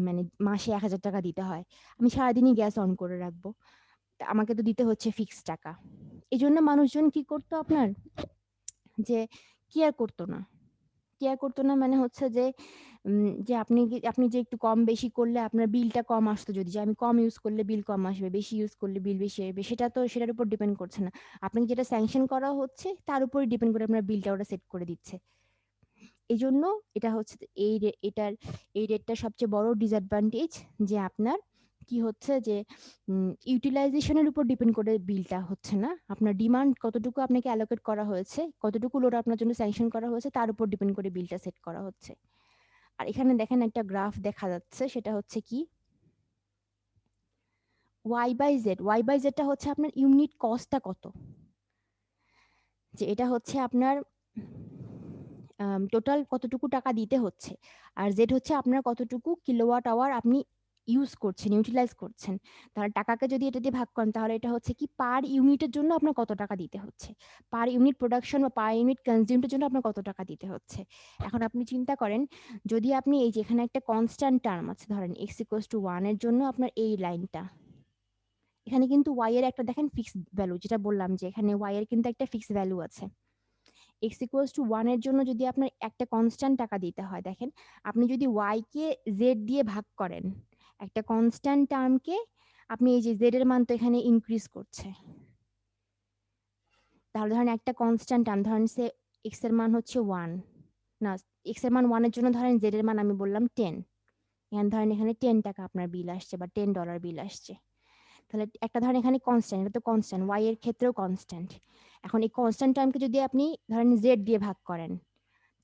Speaker 1: মানে মাসে 1000 টাকা দিতে হয়, আমি সারাদিনই গ্যাস অন করে রাখবো, তা আমাকে তো দিতে হচ্ছে ফিক্সড টাকা। এই জন্য মানুষজন কি করতো আপনার, যে কেয়ার করতো না। কেয়ার করতো না মানে হচ্ছে যে যে আপনি যে একটু কম বেশি করলে আপনার বিলটা কম আসতো, যদি যে আমি কম ইউজ করলে বিল কম আসবে, বেশি ইউজ করলে বিল বেশি আসবে, সেটা তো সেটার উপর ডিপেন্ড করছে না। আপনাকে যেটা স্যাংশন করা হচ্ছে তার উপরই ডিপেন্ড করে আপনার বিলটা ওরা সেট করে দিচ্ছে। এই জন্য এটা হচ্ছে এই রেটটার সবচেয়ে বড় ডিসঅ্যাডভান্টেজ, যে আপনার কি হচ্ছে যে ইউটিলাইজেশনের উপর ডিপেন্ড করে বিলটা হচ্ছে না, আপনার ডিমান্ড কতটুকু আপনাকে অ্যালোকেট করা হয়েছে, কতটুকু লোড আপনার জন্য স্যাংশন করা হয়েছে তার উপর ডিপেন্ড করে বিলটা সেট করা হচ্ছে। আর এখানে দেখেন একটা গ্রাফ দেখা যাচ্ছে, সেটা হচ্ছে কি ওয়াই বাই জেডটা হচ্ছে আপনার ইউনিট কস্টটা কত, যে এটা হচ্ছে আপনার টোটাল কতটুকু টাকা দিতে হচ্ছে, আর জেড হচ্ছে আপনার কতটুকু কিলোওয়াট আওয়ার আপনি ইউজ করছেন, ইউটিলাইজ করছেন। তাহলে টাকাকে যদি এটা দিয়ে ভাগ করেন তাহলে এটা হচ্ছে কি পার ইউনিটের জন্য আপনার কত টাকা দিতে হচ্ছে, পার ইউনিট প্রোডাকশন বা পার ইউনিট কনজিউমের জন্য আপনার কত টাকা দিতে হচ্ছে। এখন আপনি চিন্তা করেন, যদি আপনি এই যেখানে একটা কনস্ট্যান্ট টার্ম আছে, ধরেন এক্স ইকুয়ালস টু 1 এর জন্য আপনার এই লাইনটা, এখানে কিন্তু ওয়াই এর একটা দেখেন ফিক্সড ভ্যালু, যেটা বললাম যে এখানে ওয়াই এর কিন্তু একটা ফিক্সড ভ্যালু আছে। এক্স ইকুয়ালস টু 1 এর জন্য যদি আপনার একটা কনস্ট্যান্ট টাকা দিতে হয়, দেখেন আপনি যদি ওয়াই কে জেড দিয়ে ভাগ করেন, একটা কনস্ট্যান্ট টার্মকে আপনি এই যে জেড এর মান তো এখানে ইনক্রিজ করছে, তাহলে ধরেন একটা কনস্ট্যান্ট টার্ম, ধরেন সে এক্স এর মান হচ্ছে 1, না এক্স এর মান 1 এর জন্য ধরেন জেড এর মান আমি বললাম 10, এখানে ধরেন এখানে 10 টাকা আপনার বিল আসছে বা $10 বিল আসছে। তাহলে একটা ধরেন এখানে কনস্ট্যান্ট, এটা তো কনস্ট্যান্ট, ওয়াই এর ক্ষেত্রেও কনস্ট্যান্ট। এখন এই কনস্ট্যান্ট টার্মকে যদি আপনি ধরেন জেড দিয়ে ভাগ করেন,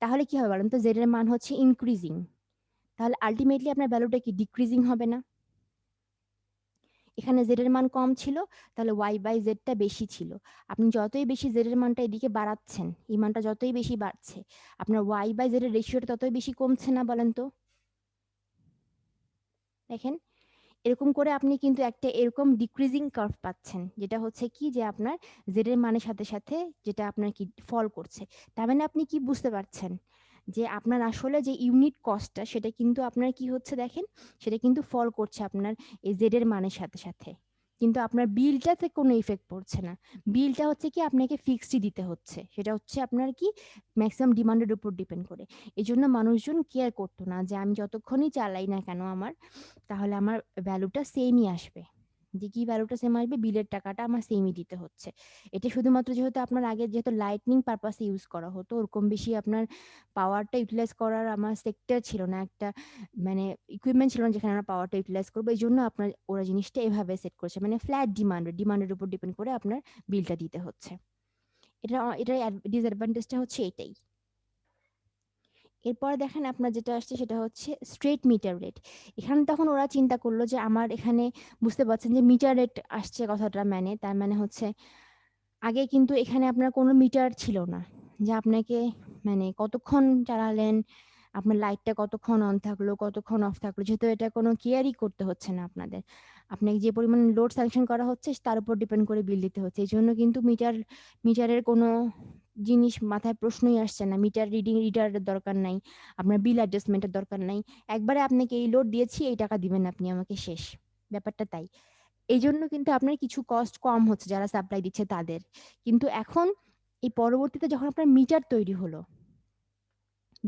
Speaker 1: তাহলে কি হবে বলেন তো, জেড এর মান হচ্ছে ইনক্রিজিং, তাহলে আলটিমেটলি আপনার ভ্যালুটা কি ডিক্রিজিং হবে না? এখানে জেড এর মান কম ছিল, তাহলে ওয়াই বাই জেডটা বেশি ছিল। আপনি যতই বেশি জেড এর মানটা এদিকে বাড়াচ্ছেন, এই মানটা যতই বেশি বাড়ছে, আপনার ওয়াই বাই জেড এর রেশিওটা ততই বেশি কমছে না বলেন তো? দেখেন এরকম করে আপনি কিন্তু একটা এরকম ডিক্রিজিং কার্ভ পাচ্ছেন, যেটা হচ্ছে কি যে আপনার জেড এর মানের সাথে সাথে যেটা আপনার কি ফল করছে। তার মানে আপনি কি বুঝতে পারছেন যে আপনার আসলে যে ইউনিট কস্টটা সেটা কিন্তু আপনার কি হচ্ছে দেখেন, সেটা কিন্তু ফল করছে আপনার এই জেড এর মানের সাথে সাথে, কিন্তু আপনার বিলটাতে কোনো ইফেক্ট পড়ছে না। বিলটা হচ্ছে কি আপনাকে ফিক্সডই দিতে হচ্ছে, সেটা হচ্ছে আপনার কি ম্যাক্সিমাম ডিমান্ডের উপর ডিপেন্ড করে। এই জন্য মানুষজন কেয়ার করতো না যে আমি যতক্ষণই চালাই না কেন আমার, তাহলে আমার ভ্যালুটা সেমই আসবে, যে কি ভ্যালুটা সেম আসবে, বিলের টাকাটা আমার সেমই দিতে হচ্ছে। এটা শুধুমাত্র যেহেতু আপনার আগে যেহেতু লাইটনিং পারপাসে ইউজ করা হতো, ওরকম বেশি আপনার পাওয়ারটা ইউটিলাইজ করার আমার সেক্টর ছিল না, একটা মানে ইকুইপমেন্ট ছিল না যেখানে আমরা পাওয়ারটা ইউটিলাইজ করবো। এই জন্য আপনার ওরা জিনিসটা এভাবে সেট করছে, মানে ফ্ল্যাট ডিমান্ডের উপর ডিপেন্ড করে আপনার বিলটা দিতে হচ্ছে। এটার ডিসঅ্যাডভান্টেজটা হচ্ছে এটাই। এরপরে দেখেন আপনার যেটা আসছে সেটা হচ্ছে স্ট্রেট মিটার রেট। এখানে তখন ওরা চিন্তা করলো যে আমার এখানে বুঝতে পারছেন যে মিটার রেট আসছে কথাটা, মানে তার মানে হচ্ছে আগে কিন্তু এখানে আপনার কোনো মিটার ছিল না, যে আপনাকে মানে কতক্ষণ চালালেন, আপনার লাইটটা কতক্ষণ অন থাকলো কতক্ষণ অফ থাকলো, যেহেতু এটা কোনো কেয়ারই করতে হচ্ছে না আপনাদের, আপনাকে যে পরিমাণ লোড স্যাংশন করা হচ্ছে তার উপর ডিপেন্ড করে বিল দিতে হচ্ছে। এই জন্য কিন্তু মিটারের কোনো জিনিস মাথায় প্রশ্নই আসছে না, মিটার রিডিং রিডারের দরকার নাই, আপনার বিল অ্যাডজাস্টমেন্টের দরকার নাই, একবারে আপনাকে এই লোড দিয়েছি এই টাকা দিবেন আপনি আমাকে, শেষ। ব্যাপারটা তাই। এই জন্য কিন্তু আপনার কিছু কস্ট কম হচ্ছে যারা সাপ্লাই দিচ্ছে তাদের। কিন্তু এখন এই পরবর্তীতে যখন আপনার মিটার তৈরি হলো,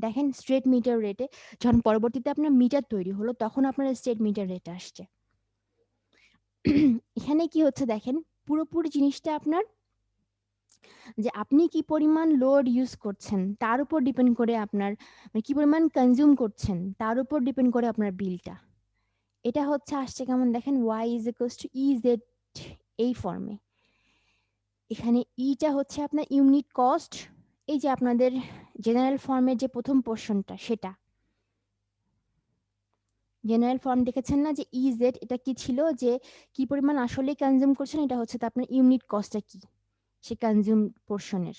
Speaker 1: দেখেন স্ট্রেট মিটার রেটে যখন পরবর্তীতে আপনার মিটার তৈরি হলো তখন আপনার স্ট্রেট মিটার রেট আসছে। এখানে কি হচ্ছে দেখেন, পুরোপুরি জিনিসটা আপনার যে আপনি কি পরিমাণ লোড ইউজ করছেন তার উপর ডিপেন্ড করে আপনার, মানে কি পরিমাণ কনজিউম করছেন তার উপর ডিপেন্ড করে আপনার বিলটা। এটা হচ্ছে আসছে কেমন দেখেন, y is equals to EZ এই ফর্মে। এখানে ইটা হচ্ছে আপনার ইউনিট কস্ট, এই যে আপনাদের জেনারেল ফর্মের যে প্রথম পোর্শনটা সেটা, জেনারেল ফর্ম দেখেছেন না যে EZ এটা কি ছিল, যে কি পরিমাণ আসলে কনজিউম করছেন, এটা হচ্ছে আপনার ইউনিট কস্টটা কি সে কনজিউম পোর্শনের।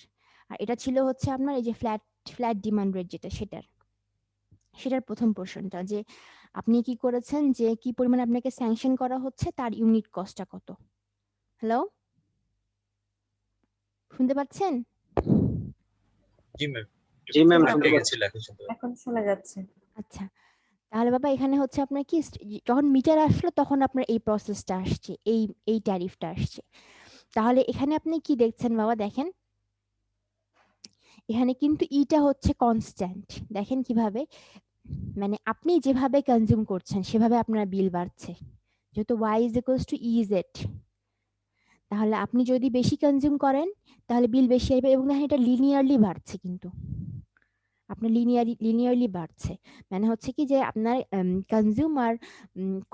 Speaker 1: আর এটা ছিল হচ্ছে আপনার এই যে ফ্ল্যাট ফ্ল্যাট ডিমান্ড রেট যেটা, সেটার প্রথম পোর্শনটা, যে আপনি কি করেছেন, যে কি পরিমাণ আপনাকে স্যাংশন করা হচ্ছে তার ইউনিট কস্টটা কত। হ্যালো, শুনতে পাচ্ছেন?
Speaker 2: জি ম্যাম,
Speaker 3: জি ম্যাম,
Speaker 2: ফাঁকা
Speaker 3: শুনতে
Speaker 2: হয়ে
Speaker 3: পাচ্ছি।
Speaker 2: গেছিল, এখন শুনতে পাচ্ছি।
Speaker 4: এখন শোনা যাচ্ছে।
Speaker 1: আচ্ছা, তাহলে বাবা এখানে হচ্ছে আপনার কি যখন মিটার আসলো তখন আপনার এই প্রসেসটা আসছে, এই ট্যারিফটা আসছে। তাহলে এখানে আপনি কি দেখছেন বাবা, দেখেন এখানে কিন্তু ইটা হচ্ছে কনস্ট্যান্ট। দেখেন কিভাবে, মানে আপনি যেভাবে কনজিউম করছেন সেভাবে আপনার বিল বাড়ছে, যেহেতু y is equals to EZ। তাহলে আপনি যদি বেশি কনজিউম করেন তাহলে বিল বেশি আসবে, এবং দেখেন এটা লিনিয়ারলি বাড়ছে, কিন্তু আপনার লিনিয়ারলি বাড়ছে। মানে হচ্ছে কি যে আপনার কনজিউমার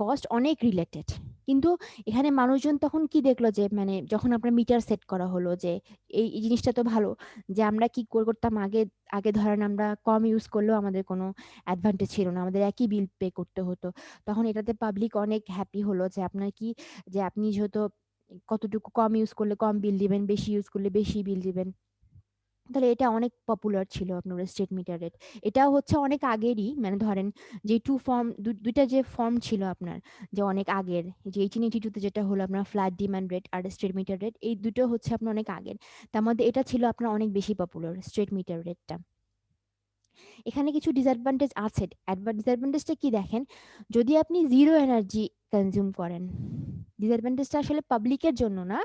Speaker 1: কস্ট অনেক রিলেটেড। কিন্তু এখানে মানুষজন তখন কি দেখলো, যে মানে যখন আপনার মিটার সেট করা হলো, যে এই জিনিসটা তো ভালো, যে আমরা কি করতাম আগে, আগে ধরেন আমরা কম ইউজ করলেও আমাদের কোনো অ্যাডভান্টেজ ছিল না, আমাদের একই বিল পে করতে হতো। তখন এটাতে পাবলিক অনেক হ্যাপি হলো, যে আপনার কি, যে আপনি যেহেতু কতটুকু কম ইউজ করলে কম বিল দিবেন, বেশি ইউজ করলে বেশি বিল দিবেন। তাহলে এটা অনেক পপুলার ছিল আপনার স্টেট মিটার রেট। এটাও হচ্ছে অনেক আগেরই, মানে ধরেন যে টু ফর্ম, দুইটা যে ফর্ম ছিল আপনার, যে অনেক আগের, যে 1882-তে যেটা হলো আপনার ফ্ল্যাট ডিমান্ড রেট আর স্ট্রেট মিটার রেট, এই দুটো হচ্ছে আপনার অনেক আগের। তার মধ্যে এটা ছিল আপনার অনেক বেশি পপুলার স্ট্রেট মিটার রেটটা। এখানে কিছু ডিসঅ্যাডভান্টেজ আছে। ডিসঅ্যাডভান্টেজটা কি দেখেন, যদি আপনি জিরো এনার্জি কনজিউম করেন, ডিসঅ্যাডভান্টেজটা আসলে পাবলিকের জন্য না,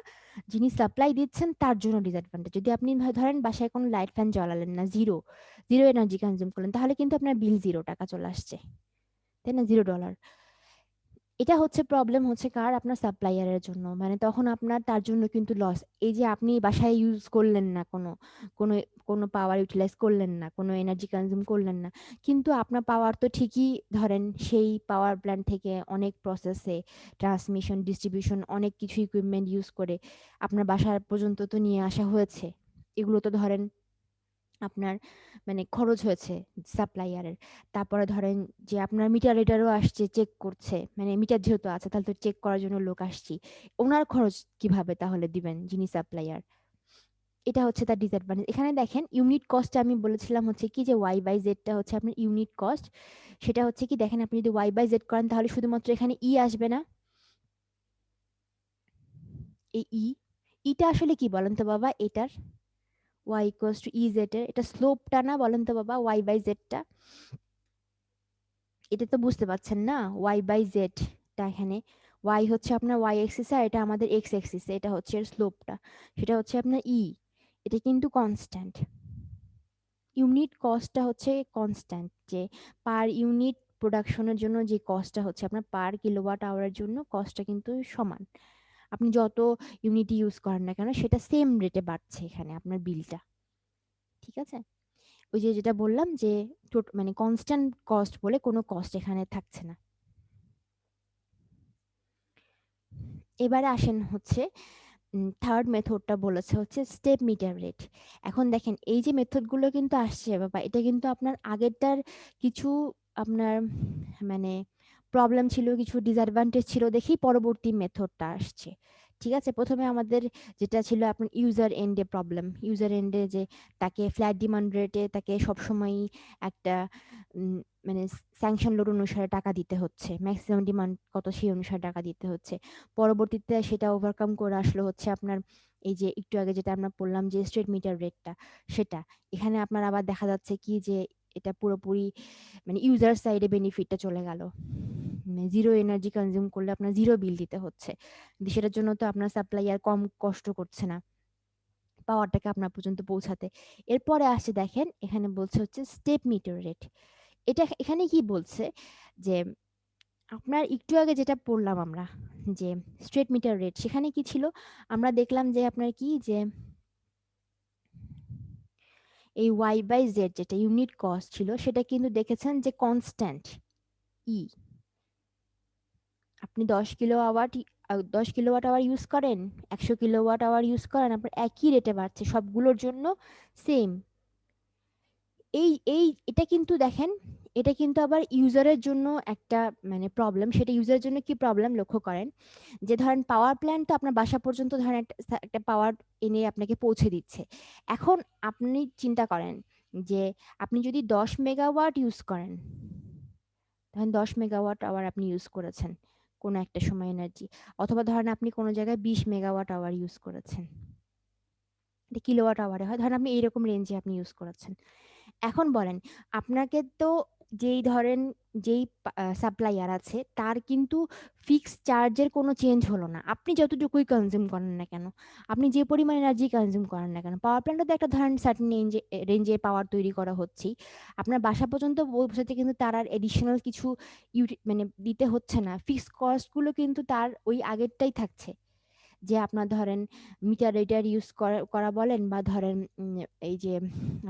Speaker 1: যিনি সাপ্লাই দিচ্ছেন তার জন্য ডিসঅ্যাডভান্টেজ। যদি আপনি ধরেন বাসায় কোনো লাইট ফ্যান জ্বালালেন না, জিরো জিরো এনার্জি কনজিউম করলেন, তাহলে কিন্তু আপনার বিল 0 টাকা চলে আসছে, তাই না, $0। এটা হচ্ছে প্রবলেম হচ্ছে কার, আপনার সাপ্লাইয়ারের জন্য, মানে তখন আপনার তার জন্য কিন্তু লস। এই যে আপনি বাসায় ইউজ করলেন না, কোনো কোনো পাওয়ার ইউটিলাইজ করলেন না, কোনো এনার্জি কনজিউম করলেন না, কিন্তু আপনার পাওয়ার তো ঠিকই ধরেন সেই পাওয়ার প্ল্যান্ট থেকে অনেক প্রসেসে ট্রান্সমিশন ডিস্ট্রিবিউশন অনেক কিছু ইকুইপমেন্ট ইউজ করে আপনার বাসার পর্যন্ত তো নিয়ে আসা হয়েছে। এগুলো তো ধরেন আপনার মানে খরচ হয়েছে সাপ্লাইয়ারের। তারপরে ধরেন যে আপনার মিটার রিডারও আসছে চেক করছে, মানে মিটার যেহেতু আছে তাহলে তো চেক করার জন্য লোক আসছি, ওনার খরচ কিভাবে তাহলে দিবেন যিনি সাপ্লাইয়ার। এটা হচ্ছে তার ডিসঅ্যাডভান্টেজ। এখানে দেখেন ইউনিট কস্ট আমি বলেছিলাম হচ্ছে কি যে y/z হচ্ছে আপনার ইউনিট কস্ট। সেটা হচ্ছে কি দেখেন, আপনি যদি y/z করেন তাহলে শুধুমাত্র এখানে আসবে না, এই ইটা আসলে কি বলেন তো বাবা, এটার y ইকুয়ালস টু EZ এর এটা স্লোপটা না, বলেন তো বাবা y/z টা, এটা তো বুঝতে পারছেন না, y/z টা এখানে y হচ্ছে আপনার y এক্সিস আর এটা আমাদের x এক্সিস, এটা হচ্ছে এর স্লোপটা, সেটা হচ্ছে আপনার এটা কিন্তু কনস্ট্যান্ট। ইউনিট কস্টটা হচ্ছে কনস্ট্যান্ট, যে পার ইউনিট প্রোডাকশনের জন্য যে কস্টটা হচ্ছে আপনার পার কিলোওয়াট আওয়ারের জন্য কস্টটা কিন্তু সমান। আপনি যত ইউনিট ইউজ করেন না কেন সেটা সেম রেটে বাড়ছে এখানে আপনার বিলটা, ঠিক আছে। ওই যে যেটা বললাম যে মানে কনস্ট্যান্ট কস্ট বলে কোনো কস্ট এখানে থাকছে না। এবারে আসেন হচ্ছে থার্ড মেথডটা বলেছে হচ্ছে স্টেপ মিটার রেট। এখন দেখেন এই যে মেথডগুলো কিন্তু আসছে বাবা, এটা কিন্তু আপনার আগেরটার কিছু আপনার মানে প্রবলেম ছিল, কিছু ডিসঅ্যাডভান্টেজ ছিল দেখেই পরবর্তী মেথডটা আসছে, ঠিক আছে, প্রথমে আমাদের যেটা ছিল আপনার ইউজার এন্ডে প্রবলেম, ইউজার এন্ডে যে তাকে ফ্ল্যাট ডিমান্ড রেটে তাকে সবসময়ই একটা মানে স্যাংশন লোড অনুসারে টাকা দিতে হচ্ছে, ম্যাক্সিমাম ডিমান্ড কত সেই অনুসারে টাকা দিতে হচ্ছে। পরবর্তীতে সেটা ওভারকাম করে আসলো হচ্ছে আপনার এই যে একটু আগে যেটা আমরা বললাম যে স্ট্রিট মিটার রেটটা, সেটা এখানে আপনার আবার দেখা যাচ্ছে কি যে এটা পুরোপুরি মানে ইউজার সাইডে বেনিফিটটা চলে গেল, মানে জিরো এনার্জি কনজিউম করলে আপনার জিরো বিল দিতে হচ্ছে, কিন্তু সেটার জন্য তো আপনার সাপ্লাইয়ার কম কষ্ট করছে না পাওয়ারটাকে আপনার পর্যন্ত পৌঁছাতে। এরপরে আসছে দেখেন এখানে বলছে হচ্ছে স্টেপ মিটার রেট। এটা এখানে কি বলছে যে আপনার একটু আগে যেটা পড়লাম আমরা যে স্ট্রেট মিটার রেট, সেখানে কি ছিল আমরা দেখলাম যে আপনার কি যে এই ওয়াই বাই জেড যেটা ইউনিট কস্ট ছিল সেটা কিন্তু দেখেছেন যে কনস্ট্যান্ট ই, আপনি 10 কিলোওয়াট আওয়ার ইউজ করেন, 100 কিলোওয়াট আওয়ার ইউজ করেন, আপনার একই রেটে বাড়ছে সবগুলোর জন্য সেম। এই এটা কিন্তু দেখেন, এটা কিন্তু আবার ইউজারের জন্য একটা মানে প্রবলেম। সেটা ইউজারের জন্য কি প্রবলেম লক্ষ্য করেন, যে ধরেন পাওয়ার প্ল্যান্ট তো আপনার বাসা পর্যন্ত ধরেন একটা পাওয়ার এনে আপনাকে পৌঁছে দিচ্ছে। এখন আপনি চিন্তা করেন যে আপনি যদি 10 মেগাওয়াট ইউজ করেন, ধরেন 10 মেগাওয়াট আওয়ার আপনি ইউজ করেছেন কোনো একটা সময় এনার্জি, অথবা ধরেন আপনি কোনো জায়গায় 20 মেগাওয়াট আওয়ার ইউজ করেছেন, এটা কিলোওয়াট আওয়ারে হয়, ধরেন আপনি এইরকম রেঞ্জে আপনি ইউজ করেছেন। এখন বলেন আপনাকে তো যেই ধরেন যেই সাপ্লাইয়ার আছে তার কিন্তু ফিক্স চার্জের কোনো চেঞ্জ হলো না, আপনি যতটুকুই কনজিউম করেন না কেন, আপনি যে পরিমাণ এনার্জি কনজিউম করেন না কেন, পাওয়ার প্ল্যান্টে একটা ধরেন সার্টেন রেঞ্জে পাওয়ার তৈরি করা হচ্ছেই, আপনার বাসা পর্যন্ত পৌঁছাতে কিন্তু তার আর এডিশনাল কিছু মানে দিতে হচ্ছে না, ফিক্স কস্টগুলো কিন্তু তার ওই আগেরটাই থাকছে। যে আপনার ধরেন মিটার রিডার ইউজ করা বলেন বা ধরেন এই যে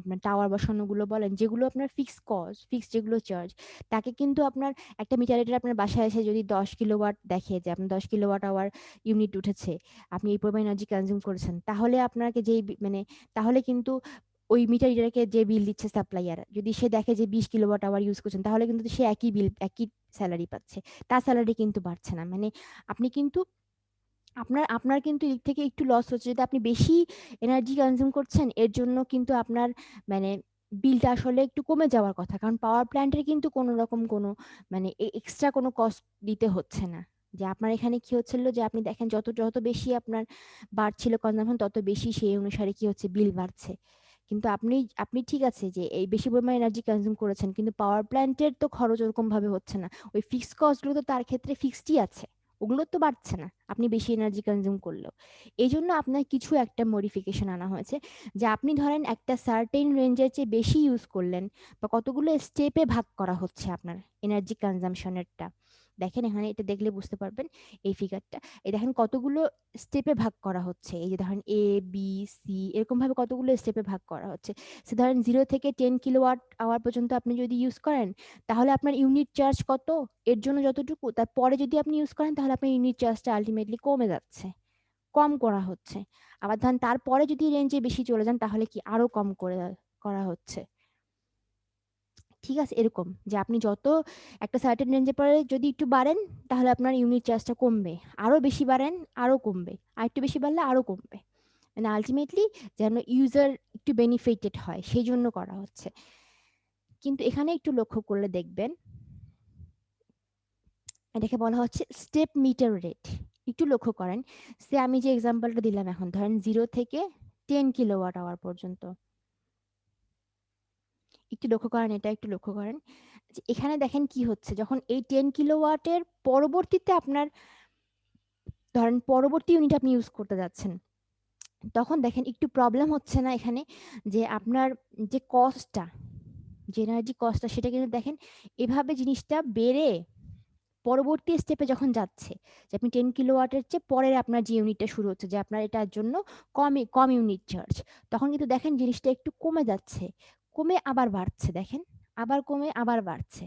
Speaker 1: আপনার টাওয়ার বসানোগুলো বলেন, যেগুলো আপনার ফিক্স কস্ট, ফিক্স যেগুলো চার্জ, তাকে কিন্তু আপনার একটা মিটার রিডার আপনার বাসায় এসে যদি 10 কিলোওয়াট দেখে যে আপনার 10 কিলোওয়াট আওয়ার ইউনিট উঠেছে, আপনি এই পরিমাণ এনার্জি কনজিউম করেছেন, তাহলে আপনাকে যেই মানে তাহলে কিন্তু ওই মিটার রিডারকে যে বিল দিচ্ছে সাপ্লাইয়ার, যদি সে দেখে যে 20 কিলোওয়াট আওয়ার ইউজ করছেন, তাহলে কিন্তু সে একই বিল একই স্যালারি পাচ্ছে, তার স্যালারি কিন্তু বাড়ছে না। মানে আপনি কিন্তু আপনার আপনার কিন্তু এদিক থেকে একটু লস হচ্ছে, যদি আপনি বেশি এনার্জি কনজিউম করছেন এর জন্য কিন্তু আপনার মানে বিলটা আসলে একটু কমে যাওয়ার কথা, কারণ পাওয়ার প্ল্যান্টের কিন্তু কোনো রকম কোনো মানে এক্সট্রা কোনো কস্ট দিতে হচ্ছে না। যে আপনার এখানে কি হচ্ছিল যে আপনি দেখেন যত যত বেশি আপনার বাড়ছিল কনজাম্পশন, তত বেশি সেই অনুসারে কি হচ্ছে বিল বাড়ছে। কিন্তু আপনি আপনি ঠিক আছে যে এই বেশি পরিমাণ এনার্জি কনজিউম করেছেন, কিন্তু পাওয়ার প্ল্যান্টের তো খরচ ওরকম ভাবে হচ্ছে না, ওই ফিক্সড কস্টগুলো তো তার ক্ষেত্রে ফিক্সডই আছে, ওগুলো তো বাড়ছে না আপনি বেশি এনার্জি কনজিউম করলেও। এই জন্য আপনার কিছু একটা মডিফিকেশন আনা হয়েছে, যে আপনি ধরেন একটা সার্টেন রেঞ্জের চেয়ে বেশি ইউজ করলেন, বা কতগুলো স্টেপে ভাগ করা হচ্ছে আপনার এনার্জি কনজাম্পশনেরটা। দেখেন এখানে এটা দেখলে বুঝতে পারবেন এই ফিগারটা, এই দেখেন কতগুলো স্টেপে ভাগ করা হচ্ছে, এই যে ধরেন A B C এরকম ভাবে কতগুলো স্টেপে ভাগ করা হচ্ছে। সে ধরেন 0 থেকে 10 কিলোওয়াট আওয়ার পর্যন্ত আপনি যদি ইউজ করেন, তাহলে আপনার ইউনিট চার্জ কত, এর জন্য যতটুকু, তারপরে যদি আপনি ইউজ করেন তাহলে আপনার ইউনিট চার্জটা আলটিমেটলি কমে যাচ্ছে, কম করা হচ্ছে। আবার ধরেন তারপরে যদি রেঞ্জে বেশি চলে যান তাহলে কি আরো কম করে করা হচ্ছে। ঠিক আছে, এরকম যে আপনি যত একটা সার্টেন রেঞ্জের পরে যদি একটু বাড়েন তাহলে আপনার ইউনিট চার্জটা কমবে, আরো বেশি বাড়েন আরো কমবে, আর একটু বেশি বাড়লে আরো কমবে, মানে আলটিমেটলি যেন ইউজার একটু বেনিফিটেড হয় সেই জন্য করা হচ্ছে। কিন্তু এখানে একটু লক্ষ্য করলে দেখবেন এটাকে বলা হচ্ছে স্টেপ মিটার রেট। একটু লক্ষ্য করেন, সে আমি যে এক্সাম্পলটা দিলাম এখন ধরেন 0 থেকে 10 কিলোওয়াট আওয়ার পর্যন্ত, একটু লক্ষ্য করেন, এটা একটু লক্ষ্য করেন যে এখানে দেখেন কি হচ্ছে, যখন এই 10 কিলোওয়াটের পরবর্তীতে আপনার ধরেন পরবর্তী ইউনিট আপনি ইউজ করতে যাচ্ছেন, তখন দেখেন একটু প্রবলেম হচ্ছে না এখানে, যে আপনার যে কস্টটা, যে এনার্জি কস্টটা, সেটা কিন্তু দেখেন এভাবে জিনিসটা বেড়ে পরবর্তী স্টেপে যখন যাচ্ছে, যে আপনি 10 কিলোওয়াটের চেয়ে পরের আপনার যে ইউনিটটা শুরু হচ্ছে, যে আপনার এটার জন্য কম কম ইউনিট চার্জ, তখন কিন্তু দেখেন জিনিসটা একটু কমে যাচ্ছে, কমে আবার বাড়ছে, দেখেন আবার কমে আবার বাড়ছে।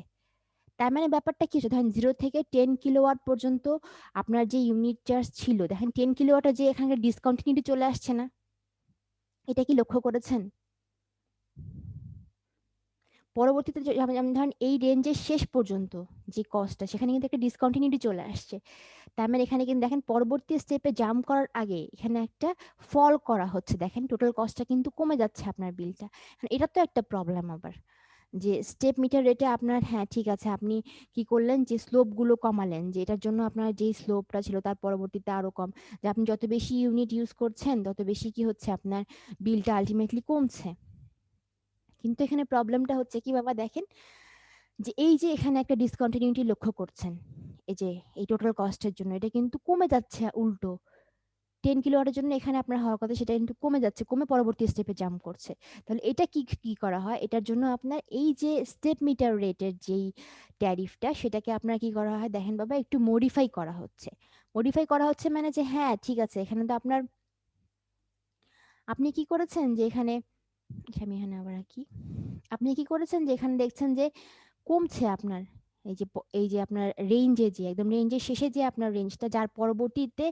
Speaker 1: তার মানে ব্যাপারটা কি হচ্ছে, ধরেন 0 থেকে 10 কিলোওয়াট পর্যন্ত আপনার যে ইউনিট চার্জ ছিল, দেখেন 10 কিলোওয়াটে যে এখানে ডিসকন্টিনিউটি চলে আসছে না, এটা কি লক্ষ্য করেছেন? পরবর্তীতে যেমন ধরেন এই রেঞ্জের শেষ পর্যন্ত যে কস্টটা সেখানে কিন্তু একটা ডিসকন্টিনিউটি চলে আসছে। তার মানে এখানে কিন্তু দেখেন পরবর্তী স্টেপে জাম্প করার আগে এখানে একটা ফল করা হচ্ছে, দেখেন টোটাল কস্টটা কিন্তু কমে যাচ্ছে আপনার বিলটা। এটা তো একটা প্রবলেম আবার, যে স্টেপ মিটার রেটে আপনার, হ্যাঁ ঠিক আছে, আপনি কি করলেন যে স্লোপগুলো কমালেন, যে এটার জন্য আপনার যেই স্লোপটা ছিল তার পরবর্তীতে আরো কম, যে আপনি যত বেশি ইউনিট ইউজ করছেন তত বেশি কি হচ্ছে আপনার বিলটা আলটিমেটলি কমছে। কিন্তু এখানে প্রবলেমটা হচ্ছে কি বাবা, দেখেন যে এই যে এখানে একটা ডিসকন্টিনিউটি লক্ষ্য করছেন, এই যে এই টোটাল কস্টের জন্য এটা কিন্তু কমে যাচ্ছে উল্টো। 10 কিলোওয়াটের জন্য এখানে আপনার হওয়ার কথা সেটা কিন্তু কমে যাচ্ছে, কমে পরবর্তী স্টেপে জাম্প করছে। তাহলে এটা কি কি করা হয়, এটার জন্য আপনার এই যে স্টেপ মিটার রেটের যেই ট্যারিফটা সেটাকে আপনার কি করা হয় দেখেন বাবা, একটু মডিফাই করা হচ্ছে। মডিফাই করা হচ্ছে মানে যে হ্যাঁ ঠিক আছে, এখানে তো আপনার, আপনি কি করেছেন যে এখানে, আমি এখানে আবার কি, আপনি কি করেছেন যে এখানে দেখছেন যে কমছে আপনার এই যে আপনার রেঞ্জে, যে একদম রেঞ্জের শেষে যে আপনার রেঞ্জটা, যার পরবর্তীতে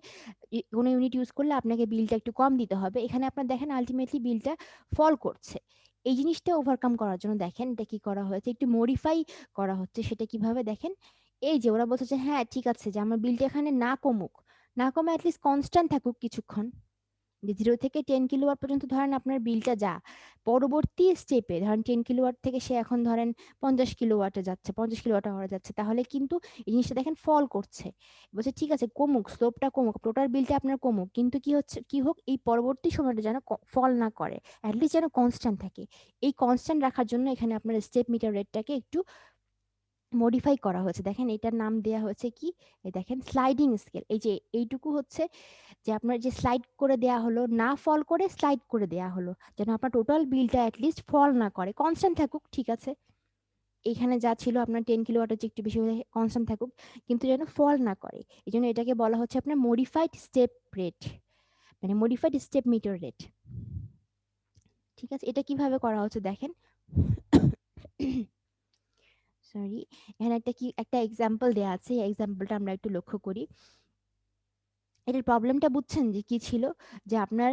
Speaker 1: কোনো ইউনিট ইউজ করলে আপনাকে বিলটা একটু কম দিতে হবে, এখানে আপনার দেখেন আলটিমেটলি বিলটা ফল করছে। এই জিনিসটা ওভারকাম করার জন্য দেখেন এটা কি করা হয়েছে, একটু মডিফাই করা হচ্ছে। সেটা কিভাবে দেখেন, এই যে ওরা বলছে যে হ্যাঁ ঠিক আছে, যে আমার বিলটা এখানে না কমুক, না কমে অ্যাটলিস্ট কনস্ট্যান্ট থাকুক কিছুক্ষণ, যে 0 থেকে 10 কিলোওয়াট পর্যন্ত ধরেন আপনার বিলটা যা, পরবর্তী স্টেপে ধরেন 10 কিলোওয়াট থেকে সে এখন ধরেন 50 কিলোওয়াটে যাচ্ছে, 50 কিলোওয়াট আওয়ারে যাচ্ছে, তাহলে কিন্তু এই জিনিসটা দেখেন ফল করছে। বলছে ঠিক আছে কমুক, স্লোপটা কমুক, টোটাল বিলটা আপনার কমুক, কিন্তু কি হচ্ছে কি হোক এই পরবর্তী সময়টা যেন ফল না করে, অ্যাটলিস্ট যেন কনস্ট্যান্ট থাকে। এই কনস্ট্যান্ট রাখার জন্য এখানে আপনার স্টেপ মিটার রেটটাকে একটু মডিফাই করা হয়েছে। দেখেন এটার নাম দেয়া হয়েছে কি, এই দেখেন স্লাইডিং স্কেল। এই যে এইটুকু হচ্ছে যে আপনার যে স্লাইড করে দেয়া হলো, না ফল করে স্লাইড করে দেয়া হলো, যেন আপনার টোটাল বিলটা অ্যাটলিস্ট ফল না করে, কনস্ট্যান্ট থাকুক, ঠিক আছে। এখানে যা ছিল আপনার 10 কিলোওয়াটের চেয়ে একটু বেশি হলে কনস্ট্যান্ট থাকুক, কিন্তু যেন ফল না করে। এই জন্য এটাকে বলা হচ্ছে আপনার মডিফাইড স্টেপ রেট, মানে মডিফাইড স্টেপ মিটার রেট। ঠিক আছে, এটা কিভাবে করা হচ্ছে দেখেন, সরি, এখানে একটা এক্সাম্পল দেয়া আছে, এই এক্সাম্পলটা আমরা একটু লক্ষ্য করি। এটার প্রবলেমটা বুঝছেন যে কি ছিল, যে আপনার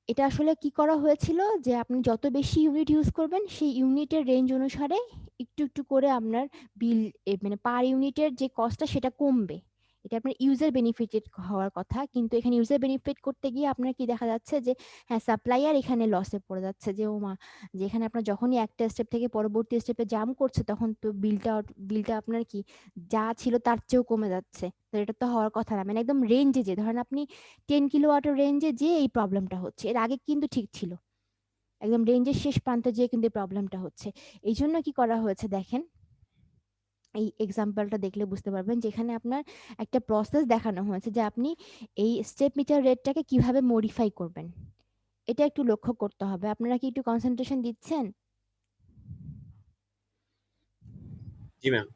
Speaker 1: এটা আসলে কি করা হয়েছিল, যে আপনি যত বেশি ইউনিট ইউজ করবেন সেই ইউনিটের রেঞ্জ অনুসারে একটু একটু করে আপনার বিল, মানে পার ইউনিটের যে কস্টটা সেটা কমবে। এটা আপনার ইউজার বেনিফিটেড হওয়ার কথা, কিন্তু এখানে ইউজার বেনিফিট করতে গিয়ে আপনার কি দেখা যাচ্ছে যে হ্যাঁ সাপ্লায়ার এখানে লসে পড়ে যাচ্ছে, যে ও মা, যে এখানে আপনার যখনই একটা স্টেপ থেকে পরবর্তী স্টেপে জাম্প করছে তখন তো বিলটা আপনার কি যা ছিল তার চেয়েও কমে যাচ্ছে। তো এটা তো হওয়ার কথা না, মানে একদম রেঞ্জে, যে ধরেন আপনি 10 কিলোওয়াটের রেঞ্জে যে এই প্রবলেমটা হচ্ছে, এর আগে কিন্তু ঠিক ছিল, একদম রেঞ্জের শেষ প্রান্তে যেয়ে কিন্তু এই প্রবলেমটা হচ্ছে। এই জন্য কি করা হয়েছে দেখেন, এই এক্সাম্পলটা দেখলে বুঝতে পারবেন, যেখানে আপনার একটা প্রসেস দেখানো হয়েছে যে আপনি এই স্টেপ মিটার রেটটাকে কিভাবে মডিফাই করবেন, এটা একটু লক্ষ্য করতে হবে। আপনারা কি একটু কনসেন্ট্রেশন দিচ্ছেন?
Speaker 2: জি ম্যাম।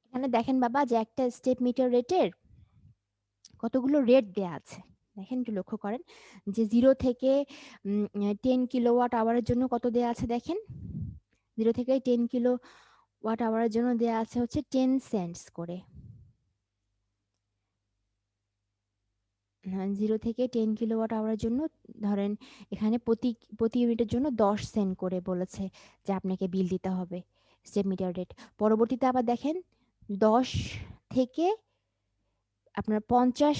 Speaker 1: এখানে দেখেন বাবা, যে একটা স্টেপ মিটার রেটের কতগুলো রেট দেয়া আছে, দেখেন একটু লক্ষ্য করেন, যে 0 থেকে 10 কিলোওয়াট আওয়ারের জন্য কত দেয়া আছে দেখেন, 0 থেকে 10 কিলোওয়াট আওয়ারের জন্য দেয়া আছে হচ্ছে 10 সেন্টস করে। 0 থেকে 10 কিলোওয়াট আওয়ারের জন্য ধরেন এখানে প্রতি প্রতি ইউনিটের জন্য 10 সেন্ট করে বলেছে যে আপনাকে বিল দিতে হবে স্টেপ মিটার রেট। পরবর্তীতে আবার দেখেন 10 থেকে আপনার 50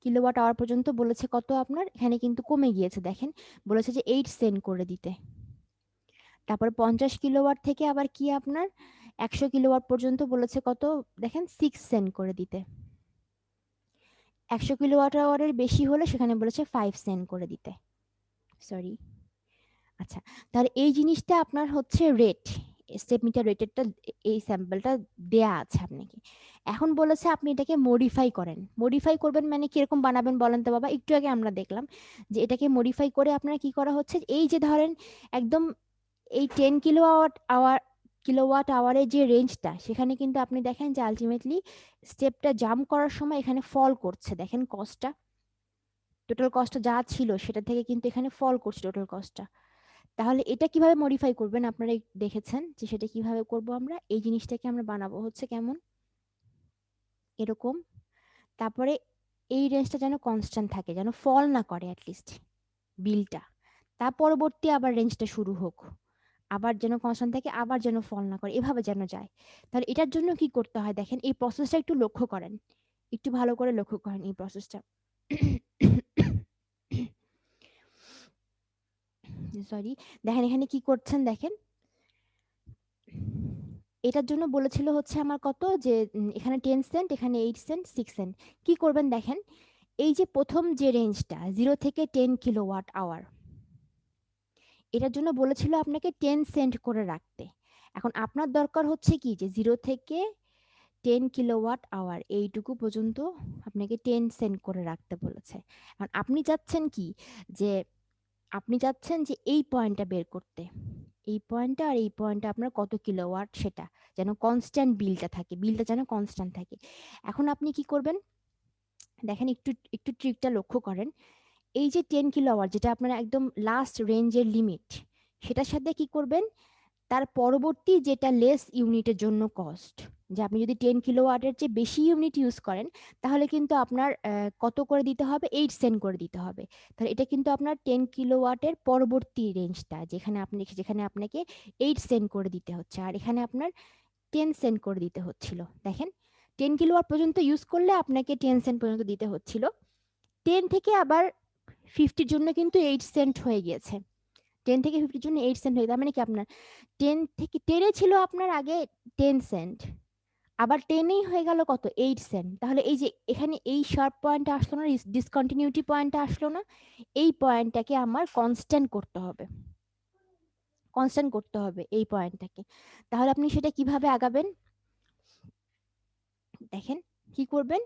Speaker 1: কিলোওয়াট আওয়ার পর্যন্ত বলেছে কত আপনার, এখানে কিন্তু কমে গিয়েছে দেখেন, বলেছে যে 8 সেন্ট করে দিতে। তারপরে 50 কিলোওয়াট থেকে আবার কি আপনার 100 কিলোওয়াট পর্যন্ত বলেছে কত দেখেন, 6 সেন্ট করে দিতে। 100 কিলোওয়াট আওয়ারের বেশি হলে সেখানে বলেছে 5 সেন্ট করে দিতে, সরি। আচ্ছা, তাহলে এই জিনিসটা আপনার হচ্ছে রেট, স্টেপ মিটার রেটেরটা, এই স্যাম্পলটা দেয়া আছে আপনাকে। এখন বলেছে আপনি এটাকে মডিফাই করেন। মডিফাই করবেন মানে কিরকম বানাবেন বলেন তো বাবা, একটু আগে আমরা দেখলাম যে এটাকে মডিফাই করে আপনার কি করা হচ্ছে, এই যে ধরেন একদম এই 10 কিলোওয়াট আওয়ারের যে রেঞ্জটা সেখানে কিন্তু আপনি দেখেন যে আলটিমেটলি স্টেপটা জাম্প করার সময় এখানে ফল করছে, দেখেন কস্টটা, টোটাল কস্টটা যা ছিল সেটা থেকে কিন্তু এখানে ফল করছে টোটাল কস্টটা। তাহলে এটা কিভাবে মডিফাই করবেন আপনারা দেখেছেন, যে সেটা কিভাবে করব আমরা, এই জিনিসটাকে আমরা বানাবো হচ্ছে কেমন, এরকম। তারপরে এই রেঞ্জটা যেন কনস্ট্যান্ট থাকে, যেন ফল না করে অ্যাটলিস্ট বিলটা, তার পরবর্তী আবার রেঞ্জটা শুরু হোক, আবার যেন কনস্ট্যান্ট থাকে, আবার যেন ফল না করে, এভাবে যেন যায়। তাহলে এটার জন্য কি করতে হয় দেখেন, এই প্রসেসটা একটু লক্ষ্য করেন, একটু ভালো করে লক্ষ্য করেন এই প্রসেসটা। সরি, দেখেন এখানে কি করছেন দেখেন, এটার জন্য বলেছিল হচ্ছে আমার কত যে এখানে 10 সেন্ট, এখানে 8 সেন্ট, 6 সেন্ট। কি করবেন দেখেন, এই যে প্রথম যে রেঞ্জটা 0 থেকে 10 কিলোওয়াট আওয়ার, এটার জন্য বলেছিল আপনাকে 10 সেন্ট করে রাখতে। এখন আপনার দরকার হচ্ছে কি যে 0 থেকে 10 কিলোওয়াট আওয়ার এইটুকু পর্যন্ত আপনাকে 10 সেন্ট করে রাখতে বলেছে। এখন আপনি চাচ্ছেন কি যে আপনি চাচ্ছেন যে এই পয়েন্টটা বের করতে, এই পয়েন্টটা আর এই পয়েন্টটা আপনার কত কিলোওয়াট সেটা যেন কনস্ট্যান্ট বিলটা থাকে, বিলটা যেন কনস্ট্যান্ট থাকে। এখন আপনি কি করবেন দেখেন, একটু একটু ট্রিকটা লক্ষ্য করেন। এই যে 10 কিলোওয়াট যেটা আপনার একদম লাস্ট রেঞ্জের লিমিট, সেটার সাথে কি করবেন, তার পরবর্তী যেটা লেস ইউনিটের জন্য কস্ট, যে আপনি যদি 10 কিলোওয়াটের চেয়ে বেশি ইউনিট ইউজ করেন তাহলে কিন্তু আপনার কত করে দিতে হবে, 8 সেন্ট করে দিতে হবে। তাহলে এটা কিন্তু আপনার 10 কিলোওয়াটের পরবর্তী রেঞ্জটা, যেখানে আপনাকে 8 সেন্ট করে দিতে হচ্ছে, আর এখানে আপনার 10 সেন্ট করে দিতে হচ্ছিল। দেখেন 10 কিলোওয়াট পর্যন্ত ইউজ করলে আপনাকে 10 সেন্ট পর্যন্ত দিতে হচ্ছিল, 10 থেকে আবার 50 জন্য কিন্তু 8 সেন্ট হয়ে গিয়েছে। 10 থেকে 50 জন্য 8 সেন্ট হয়ে, তার মানে কি আপনার 10 থেকে 10 ছিল আপনার আগে 10 সেন্ট, আবার 10 হয়ে গেল কত, 8 সেন্ট। তাহলে এই যে এখানে এই শার্প পয়েন্টটা আসলো না, ডিসকন্টিনিউটি পয়েন্টটা আসলো না, এই পয়েন্টটাকে আমার কনস্ট্যান্ট করতে হবে, কনস্ট্যান্ট করতে হবে এই পয়েন্টটাকে। তাহলে আপনি সেটা কিভাবে আগাবেন দেখেন, কি করবেন,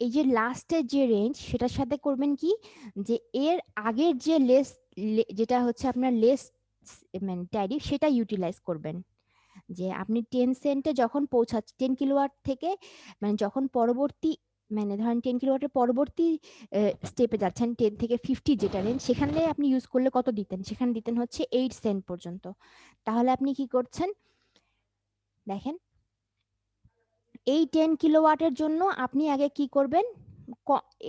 Speaker 1: এই যে লাস্টের যে রেঞ্জ সেটার সাথে করবেন কি, যে এর আগের যে যেটা হচ্ছে আপনার লেস মানে ট্যারিফ, সেটা ইউটিলাইজ করবেন। যে আপনি 10 সেন্টে যখন পৌঁছাচ্ছে 10 কিলোওয়াট থেকে, মানে যখন পরবর্তী, মানে ধরেন 10 কিলোওয়াটের পরবর্তী স্টেপে যাচ্ছেন 10 থেকে 50 যেটা রেঞ্জ, সেখানে আপনি ইউজ করলে কত দিতেন, সেখানে দিতেন হচ্ছে 8 সেন্ট পর্যন্ত। তাহলে আপনি কি করছেন দেখেন, এই 10 কিলোওয়াটের জন্য আপনি আগে কি করবেন,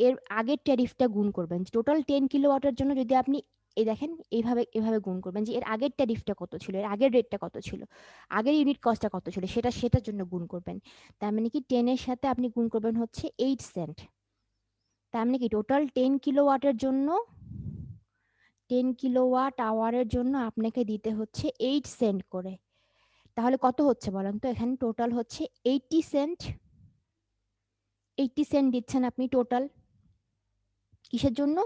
Speaker 1: এর আগের ট্যারিফটা গুণ করবেন। টোটাল 10 কিলোওয়াটের জন্য যদি আপনি এই দেখেন এইভাবে এভাবে গুণ করবেন যে এর আগের ট্যারিফটা কত ছিল, এর আগের রেটটা কত ছিল, আগের ইউনিট কস্টটা কত ছিল, সেটার জন্য গুণ করবেন। তার মানে কি 10 এর সাথে আপনি গুণ করবেন হচ্ছে 8 সেন্ট। তার মানে কি টোটাল 10 কিলোওয়াটের জন্য, 10 কিলোওয়াট আওয়ারের জন্য আপনাকে দিতে হচ্ছে 8 সেন্ট করে। তাহলে কত হচ্ছে বলেন তো, এখানে টোটাল হচ্ছে 80 সেন্ট, 80 সেন্ট দিচ্ছেন আপনি টোটাল। কিসের জন্য,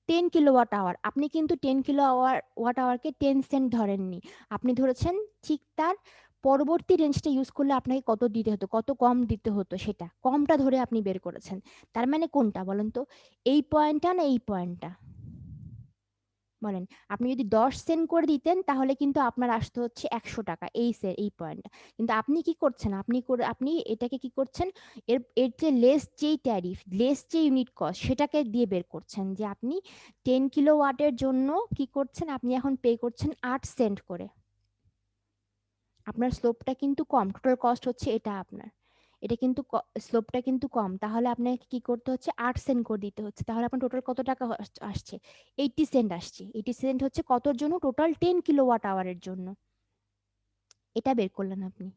Speaker 1: 10 কিলোওয়াট আওয়ার। আপনি কিন্তু 10 কিলো আওয়ার ওয়াট আওয়ারকে 10 সেন্ট ধরেননি, আপনি ধরেছেন ঠিক তার পরবর্তী রেঞ্জটা ইউজ করলে আপনাকে কত দিতে হতো, কত কম দিতে হতো, সেটা কমটা ধরে আপনি বের করেছেন। তার মানে কোনটা বলেন তো, এই পয়েন্টটা না এই পয়েন্টটা, বলেন। আপনি যদি 10 সেন্ট করে দিতেন তাহলে কিন্তু আপনার আসতে হচ্ছে 100 টাকা এই পয়েন্টটা। কিন্তু আপনি কি করছেন, আপনি এটাকে কি করছেন, এর যে যেই ট্যারিফ, যে ইউনিট কস্ট সেটাকে দিয়ে বের করছেন, যে আপনি 10 কিলোওয়াটের জন্য কি করছেন, আপনি এখন পে করছেন 8 সেন্ট করে। আপনার স্লোপটা কিন্তু কম, টোটাল কস্ট হচ্ছে এটা আপনার, এটা কিন্তু স্লোপটা কিন্তু কম, তাহলে আপনাকে কি করতে হচ্ছে 8 সেন্ট করে দিতে হচ্ছে। তাহলে আপনার টোটাল কত টাকা আসছে, 80 সেন্ট আসছে। 80 সেন্ট হচ্ছে কতর জন্য, টোটাল 10 কিলোওয়াট আওয়ারের জন্য। এটা বের করলেন আপনি।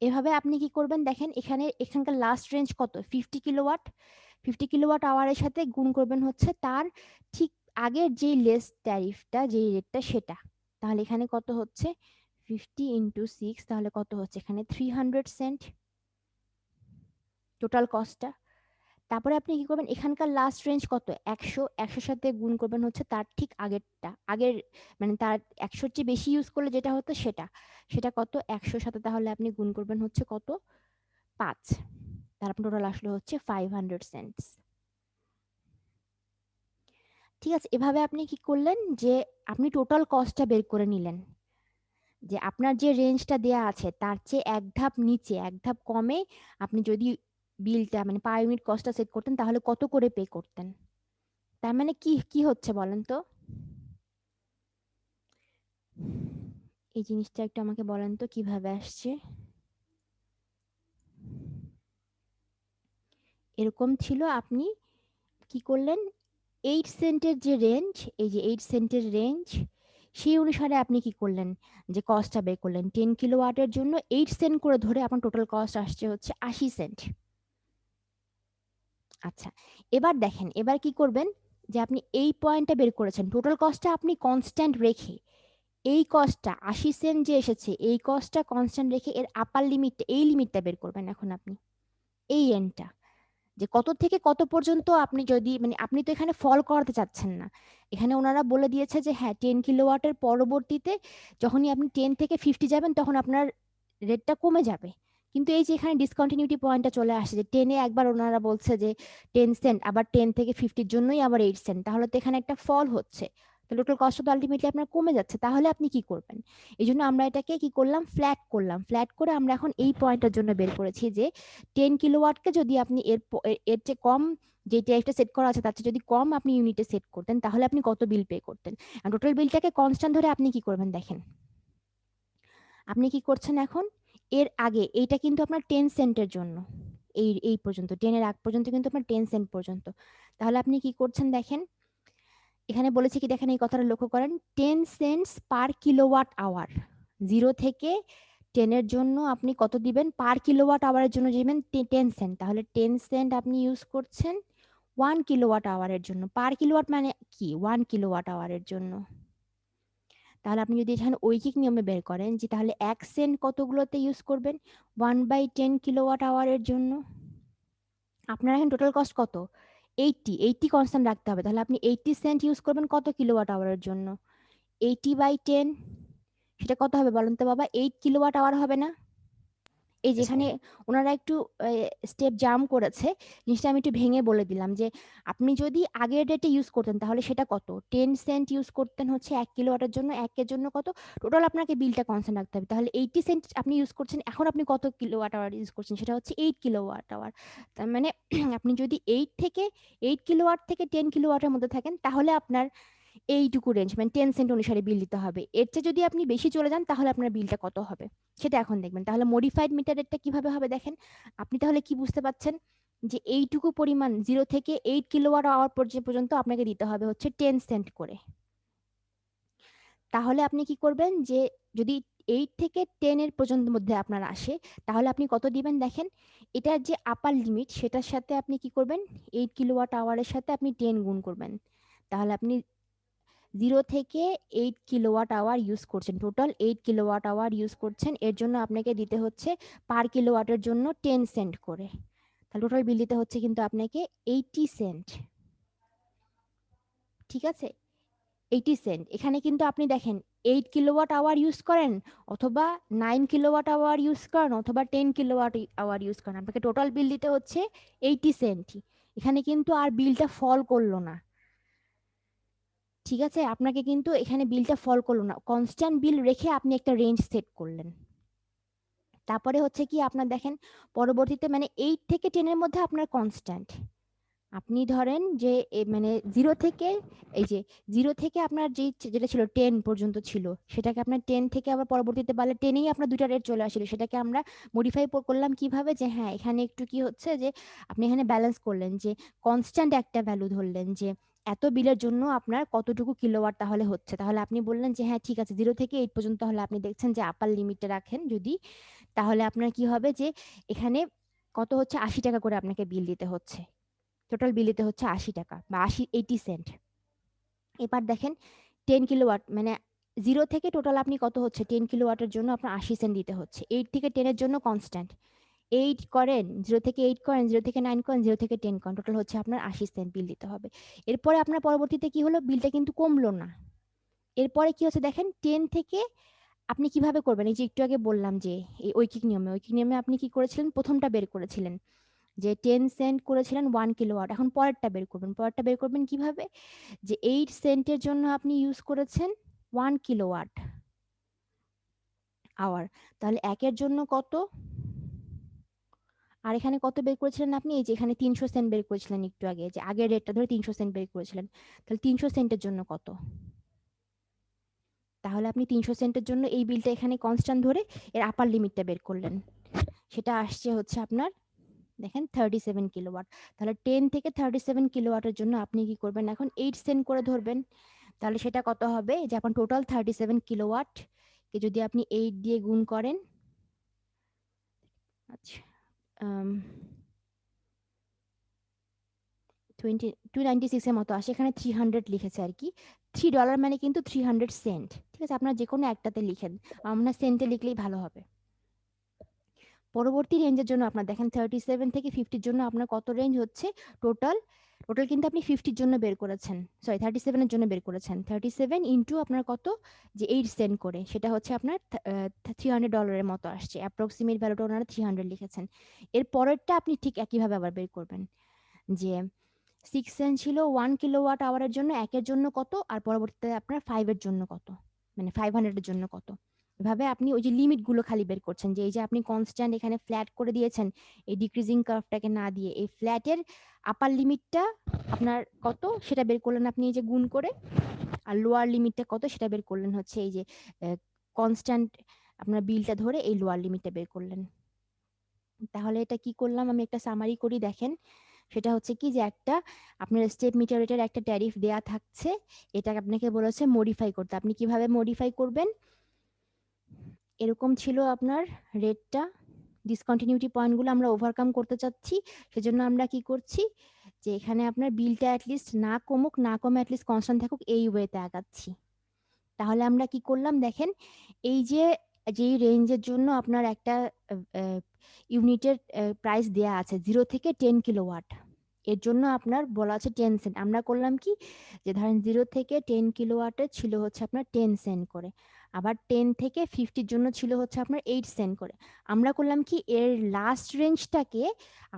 Speaker 1: এভাবে আপনি কি করবেন দেখেন, এখানকার লাস্ট রেঞ্জ কত, 50 কিলোওয়াট, 50 কিলোওয়াট আওয়ারের সাথে গুণ করবেন হচ্ছে তার ঠিক আগের যেই লেস ট্যারিফটা, যেই রেটটা সেটা। তাহলে এখানে কত হচ্ছে, 50 ইন্টু 6, তাহলে কত হচ্ছে এখানে 300 সেন্ট টোটাল কস্টটা। তারপরে আপনি কি করবেন, এখানকার লাস্ট রেঞ্জ কত, 100, 100 সাথে গুণ করবেন হচ্ছে তার ঠিক আগেরটা, মানে তার 100-র চেয়ে বেশি ইউজ করলে যেটা হতো সেটা, সেটা কত 100 সাথে, তাহলে আপনি গুণ করবেন হচ্ছে কত, 5। তারপর টোটাল আসলে হচ্ছে 500 সেন্টস। ঠিক আছে, এভাবে আপনি কি করলেন যে আপনি টোটাল কস্টটা বের করে নিলেন, যে আপনার যে রেঞ্জটা দেয়া আছে তার চেয়ে এক ধাপ নিচে, এক ধাপ কমে আপনি যদি বিলটা মানে পার ইউনিট কস্টটা সেট করতেন তাহলে কত করে পে করতেন। তার মানে কি কি হচ্ছে বলেন তো, এই জিনিসটা একটু আমাকে বলেন তো কিভাবে আসছে। এরকম ছিল, আপনি কি করলেন, 8 সেন্টের যে রেঞ্জ, এই যে 8 সেন্টের রেঞ্জ, সেই অনুসারে আপনি কি করলেন, যে কস্টটা বের করলেন 10 কিলোওয়াটের জন্য 8 সেন্ট করে ধরে আপনার টোটাল কস্ট আসছে হচ্ছে 80 সেন্ট। আচ্ছা, এবার দেখেন, এবার কি করবেন, যে আপনি এই পয়েন্টটা বের করেছেন, টোটাল কস্টটা আপনি কনস্ট্যান্ট রেখে এই কস্টটা 80 সেন্ট যে এসেছে এই কস্টটা কনস্ট্যান্ট রেখে এর আপার লিমিটটা, এই লিমিটটা বের করবেন এখন আপনি, এই এন্ডটা, যে কত থেকে কত পর্যন্ত আপনি যদি মানে আপনি তো এখানে ফল করাতে চাচ্ছেন না, এখানে ওনারা বলে দিয়েছে যে হ্যাঁ 10 কিলোওয়াটের পরবর্তীতে যখনই আপনি 10 থেকে 50 যাবেন তখন আপনার রেটটা কমে যাবে। কিন্তু এই যে এখানে ডিসকন্টিনিউটি পয়েন্টটা চলে আসে যে 10 এ একবার ওনারা বলছে যে 10 সেন্ট, আবার 10 থেকে 50 জন্যই আবার 8 সেন্ট, তাহলে তো এখানে একটা ফল হচ্ছে, তো টোটাল কস্ট তো আলটিমেটলি আপনার কমে যাচ্ছে, তাহলে আপনি কি করবেন? এই জন্য আমরা এটাকে কি করলাম, ফ্ল্যাট করলাম, ফ্ল্যাট করে আমরা এখন এই পয়েন্টের জন্য বের করেছি যে 10 কিলোওয়াটকে যদি আপনি এর চেয়ে কম, যে টাইপটা সেট করা আছে তার চেয়ে যদি কম আপনি ইউনিটে সেট করতেন তাহলে আপনি কত বিল পে করতেন। আর টোটাল বিলটাকে কনস্ট্যান্ট ধরে আপনি কি করবেন দেখেন, আপনি কি করছেন এখন, এর আগে এইটা কিন্তু আপনার 10 সেন্টের জন্য, এই পর্যন্ত 10 এর আগ পর্যন্ত কিন্তু আপনার 10 সেন্ট পর্যন্ত, তাহলে আপনি কি করছেন দেখেন, এখানে বলেছে কি দেখেন, এই কথাটা লক্ষ্য করেন, 10 সেন্টস পার কিলোওয়াট আওয়ার, 0 থেকে 10 এর জন্য আপনি কত দিবেন, পার কিলোওয়াট আওয়ারের জন্য দিবেন 10 সেন্ট, তাহলে 10 সেন্ট আপনি ইউজ করছেন 1 কিলোওয়াট আওয়ারের জন্য, পার কিলোওয়াট মানে কি 1 কিলোওয়াট আওয়ারের জন্য। তাহলে আপনি যদি এখানে ঐকিক নিয়মে বের করেন যে তাহলে 1 সেন্ট কতগুলোতে ইউজ করবেন, 1/10 কিলোওয়াট আওয়ারের জন্য। আপনার এখন টোটাল কস্ট কত, 80 কনস্ট্যান্ট রাখতে হবে, তাহলে আপনি 80 সেন্ট ইউজ করবেন কত কিলোওয়াট আওয়ারের জন্য, 80/10, সেটা কত হবে বলেন তো বাবা, 8 কিলোওয়াট আওয়ার হবে না? এই
Speaker 2: Yes,
Speaker 1: যেখানে
Speaker 2: ma'am.
Speaker 1: ওনারা একটু স্টেপ জাম্প করেছে, জিনিসটা আমি একটু ভেঙে বলে দিলাম যে আপনি যদি আগের ডেটে ইউজ করতেন তাহলে সেটা কত, 10 সেন্ট ইউজ করতেন হচ্ছে 1 কিলোওয়াটের জন্য, 1 এর জন্য কত, টোটাল আপনাকে বিলটা কনস্ট্যান্ট রাখতে হবে, তাহলে 80 সেন্ট আপনি ইউজ করছেন, এখন আপনি কত কিলোওয়াট আওয়ার ইউজ করছেন, সেটা হচ্ছে 8 কিলোওয়াট আওয়ার। তার মানে আপনি যদি 8 কিলোওয়াট থেকে 10 কিলোওয়াটের মধ্যে থাকেন তাহলে আপনার এইটুকু রেঞ্জ মানে 10 সেন্ট অনুসারে বিল দিতে হবে, এর চেয়ে যদি আপনি বেশি চলে যান তাহলে আপনার বিলটা কত হবে সেটা এখন দেখবেন। তাহলে মডিফাইড মিটার রেটটা কিভাবে হবে দেখেন, আপনি তাহলে কি বুঝতে পাচ্ছেন, যে এইটুকু পরিমাণ 0 থেকে 8 কিলোওয়াট আওয়ার পর্যন্ত আপনাকে দিতে হবে হচ্ছে 10 সেন্ট করে। তাহলে আপনি কি করবেন, যে যদি 8 থেকে 10 এর পর্যন্ত মধ্যে আপনার আসে তাহলে আপনি কত দিবেন দেখেন, এটার যে আপার লিমিট সেটার সাথে আপনি কি করবেন, 8 কিলোওয়াট আওয়ারের সাথে আপনি 10 গুণ করবেন, তাহলে আপনি 0 থেকে 8 কিলোওয়াট আওয়ার ইউজ করছেন, টোটাল 8 কিলোওয়াট আওয়ার ইউজ করছেন, এর জন্য আপনাকে দিতে হচ্ছে পার কিলোওয়াটের জন্য 10 সেন্ট করে, তাহলে টোটাল বিল দিতে হচ্ছে কিন্তু আপনাকে 80 সেন্ট। ঠিক আছে, 80 সেন্ট। এখানে কিন্তু আপনি দেখেন 8 কিলোওয়াট আওয়ার ইউজ করেন অথবা 9 কিলোওয়াট আওয়ার ইউজ করেন অথবা 10 কিলোওয়াট আওয়ার ইউজ করেন, আপনাকে টোটাল বিল দিতে হচ্ছে 80 সেন্টই। এখানে কিন্তু আর বিলটা ফল করলো না। ঠিক আছে, আপনাকে কিন্তু এখানে বিলটা ফল করলো না, কনস্ট্যান্ট বিল রেখে আপনি একটা রেঞ্জ সেট করলেন। তারপরে হচ্ছে কি আপনার দেখেন পরবর্তীতে মানে 8 থেকে 10 এর মধ্যে আপনার কনস্ট্যান্ট, আপনি ধরেন যে মানে 0 থেকে এই যে 0 থেকে আপনার যেটা ছিল 10 পর্যন্ত ছিল সেটাকে আপনার 10 থেকে আবার পরবর্তীতে বাড়লে 10 এই আপনার দুইটা রেট চলে আসলো, সেটাকে আমরা মডিফাই করলাম কিভাবে, যে হ্যাঁ এখানে একটু কি হচ্ছে যে আপনি এখানে ব্যালেন্স করলেন, যে কনস্ট্যান্ট একটা ভ্যালু ধরলেন যে এত বিলের জন্য আপনার কতটুকু কিলোওয়াট তাহলে হচ্ছে, তাহলে আপনি বললেন যে হ্যাঁ ঠিক আছে 0 থেকে 8 পর্যন্ত, তাহলে আপনি দেখছেন যে আপার লিমিটটা রাখেন যদি, তাহলে আপনার কি হবে যে এখানে কত হচ্ছে 80 টাকা করে আপনাকে বিল দিতে হচ্ছে, টোটাল বিল দিতে হচ্ছে 80 টাকা বা 80 সেন্ট। এবার দেখেন 10 কিলোওয়াট মানে 0 থেকে টোটাল আপনি কত হচ্ছে 10 কিলোওয়াটের জন্য আপনার 80 সেন্ট দিতে হচ্ছে, 8 থেকে 10 এর জন্য কনস্ট্যান্ট, 8 করেন 0 থেকে 8 করেন 0 থেকে 9 করেন 0 থেকে 10 করেন, টোটাল হচ্ছে আপনার 80 সেন্ট বিল দিতে হবে। এরপরে আপনার পরবর্তীতে কি হলো, বিলটা কিন্তু কমলো না, এরপরে কি হচ্ছে দেখেন 10 থেকে আপনি কিভাবে করবেন, এই যে একটু আগে বললাম যে এই ঐকিক নিয়মে আপনি কি করেছিলেন, প্রথমটা বের করেছিলেন যে 10 সেন্ট করেছিলেন 1 কিলোওয়াট, এখন পরেরটা বের করবেন কিভাবে, যে 8 সেন্টের জন্য আপনি ইউজ করেছেন 1 কিলোওয়াট আওয়ার, তাহলে একের জন্য কত, আর এখানে কত বের করেছিলেন আপনি, এই যে এখানে 300 সেন্ট বের করেছিলেন একটু আগে, যে আগের রেটটা ধরে 300 সেন্ট বের করেছিলেন, তাহলে 300 সেন্টের জন্য কত, তাহলে আপনি 300 সেন্টের জন্য এই বিলটা এখানে কনস্ট্যান্ট ধরে এর আপার লিমিটটা বের করলেন, সেটা আসছে হচ্ছে আপনার দেখেন 37 কিলোওয়াট, তাহলে 10 থেকে 37 কিলোওয়াটের জন্য আপনি কি করবেন এখন 8 সেন্ট করে ধরবেন, তাহলে সেটা কত হবে, যে এখন টোটাল 37 কিলোওয়াট কে যদি আপনি 8 দিয়ে গুণ করেন, আচ্ছা 296 এর মতো আসে, এখানে 300 লিখেছে আর কি। $3 মানে কিন্তু 300 সেন্ট। ঠিক আছে, আপনারা যে কোনো একটাতে লিখেন, আমরা সেন্টে লিখলেই ভালো হবে। পরবর্তী রেঞ্জের জন্য আপনার দেখেন 37 থেকে 50 জন্য আপনার কত রেঞ্জ হচ্ছে, টোটাল টোটাল কিন্তু আপনি 50 জন্য বের করেছেন, সরি 37 এর জন্য বের করেছেন। 37 ইনটু আপনার কত, যে 8 সেন্ট করে, সেটা হচ্ছে আপনার $300 মতো আসছে। অ্যাপ্রক্সিমেট ভ্যালুটা ওনারা 300 লিখেছেন। এর পরেরটা আপনি ঠিক একইভাবে আবার বের করবেন, যে 6 সেন্ট ছিল 1 কিলোওয়াট আওয়ারের জন্য, একের জন্য কত, আর পরবর্তীতে আপনার 5 এর জন্য কত, মানে 500 এর জন্য কত। এভাবে আপনি ওই যে লিমিটগুলো খালি বের করছেন, যে এই যে আপনি কনস্ট্যান্ট এখানে ফ্ল্যাট করে দিয়েছেন, এই ডিক্রিজিং কার্ভটাকে না দিয়ে এই ফ্ল্যাটের আপার লিমিটটা আপনার কত সেটা বের করলেন আপনি এই যে গুণ করে, আর লোয়ার লিমিটটা কত সেটা বের করলেন হচ্ছে এই যে কনস্ট্যান্ট আপনার বিলটা ধরে এই লোয়ার লিমিটটা বের করলেন। তাহলে এটা কি করলাম, আমি একটা সামারি করি, দেখেন। সেটা হচ্ছে কি, যে একটা আপনার স্টেপ মিটার রেটের একটা ট্যারিফ দেয়া থাকছে, এটা আপনাকে বলেছে মডিফাই করতে। আপনি কিভাবে মডিফাই করবেন, এরকম ছিল আপনার রেটটা, ডিসকন্টিনিউটি পয়েন্টগুলো আমরা ওভারকাম করতে চাচ্ছি। সেজন্য আমরা কি করছি, যে এখানে আপনার বিলটা অ্যাটলিস্ট না কমুক, না কমে অ্যাটলিস্ট কনস্ট্যান্ট থাকুক, এই ওয়েতে আগাচ্ছি। তাহলে আমরা কি করলাম দেখেন, এই যে যেই রেঞ্জের জন্য আপনার একটা ইউনিটের প্রাইস দেয়া আছে 0 থেকে 10 কিলোওয়াট, এর জন্য আপনার বলা আছে 10 সেন্ট। আমরা করলাম কি, যে ধরেন 0 থেকে 10 কিলোওয়াটের ছিল হচ্ছে আপনার 10 সেন্ট করে, আবার 10 থেকে 50 জন্য ছিল হচ্ছে আপনার 8 সেন্ট করে। আমরা করলাম কি, এর লাস্ট রেঞ্জটাকে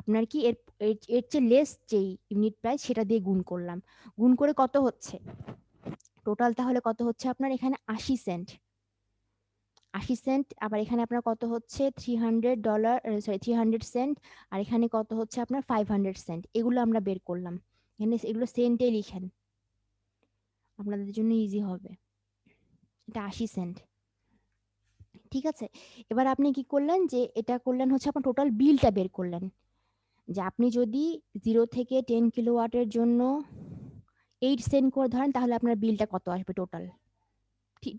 Speaker 1: আপনার কি এর এর চেয়ে লেস যেই ইউনিট প্রাইস সেটা দিয়ে গুণ করলাম। গুণ করে কত হচ্ছে টোটাল, তাহলে কত হচ্ছে আপনার এখানে 80 সেন্ট। 80 সেন্ট, আবার এখানে আপনার কত হচ্ছে $300, সরি 300 সেন্ট, আর এখানে কত হচ্ছে আপনার 500 সেন্ট। এগুলো আমরা বের করলাম, এখানে এগুলো সেন্টে লিখেন, আপনাদের জন্য ইজি হবে। এটা 80 সেন্ট। ঠিক আছে, এবার আপনি কি করলেন, যে এটা করলেন হচ্ছে আপনার টোটাল বিলটা বের করলেন, যে আপনি যদি 0 থেকে 10 কিলোওয়াটের জন্য 8 সেন্ট করে ধরেন, তাহলে আপনার বিলটা কত আসবে টোটাল।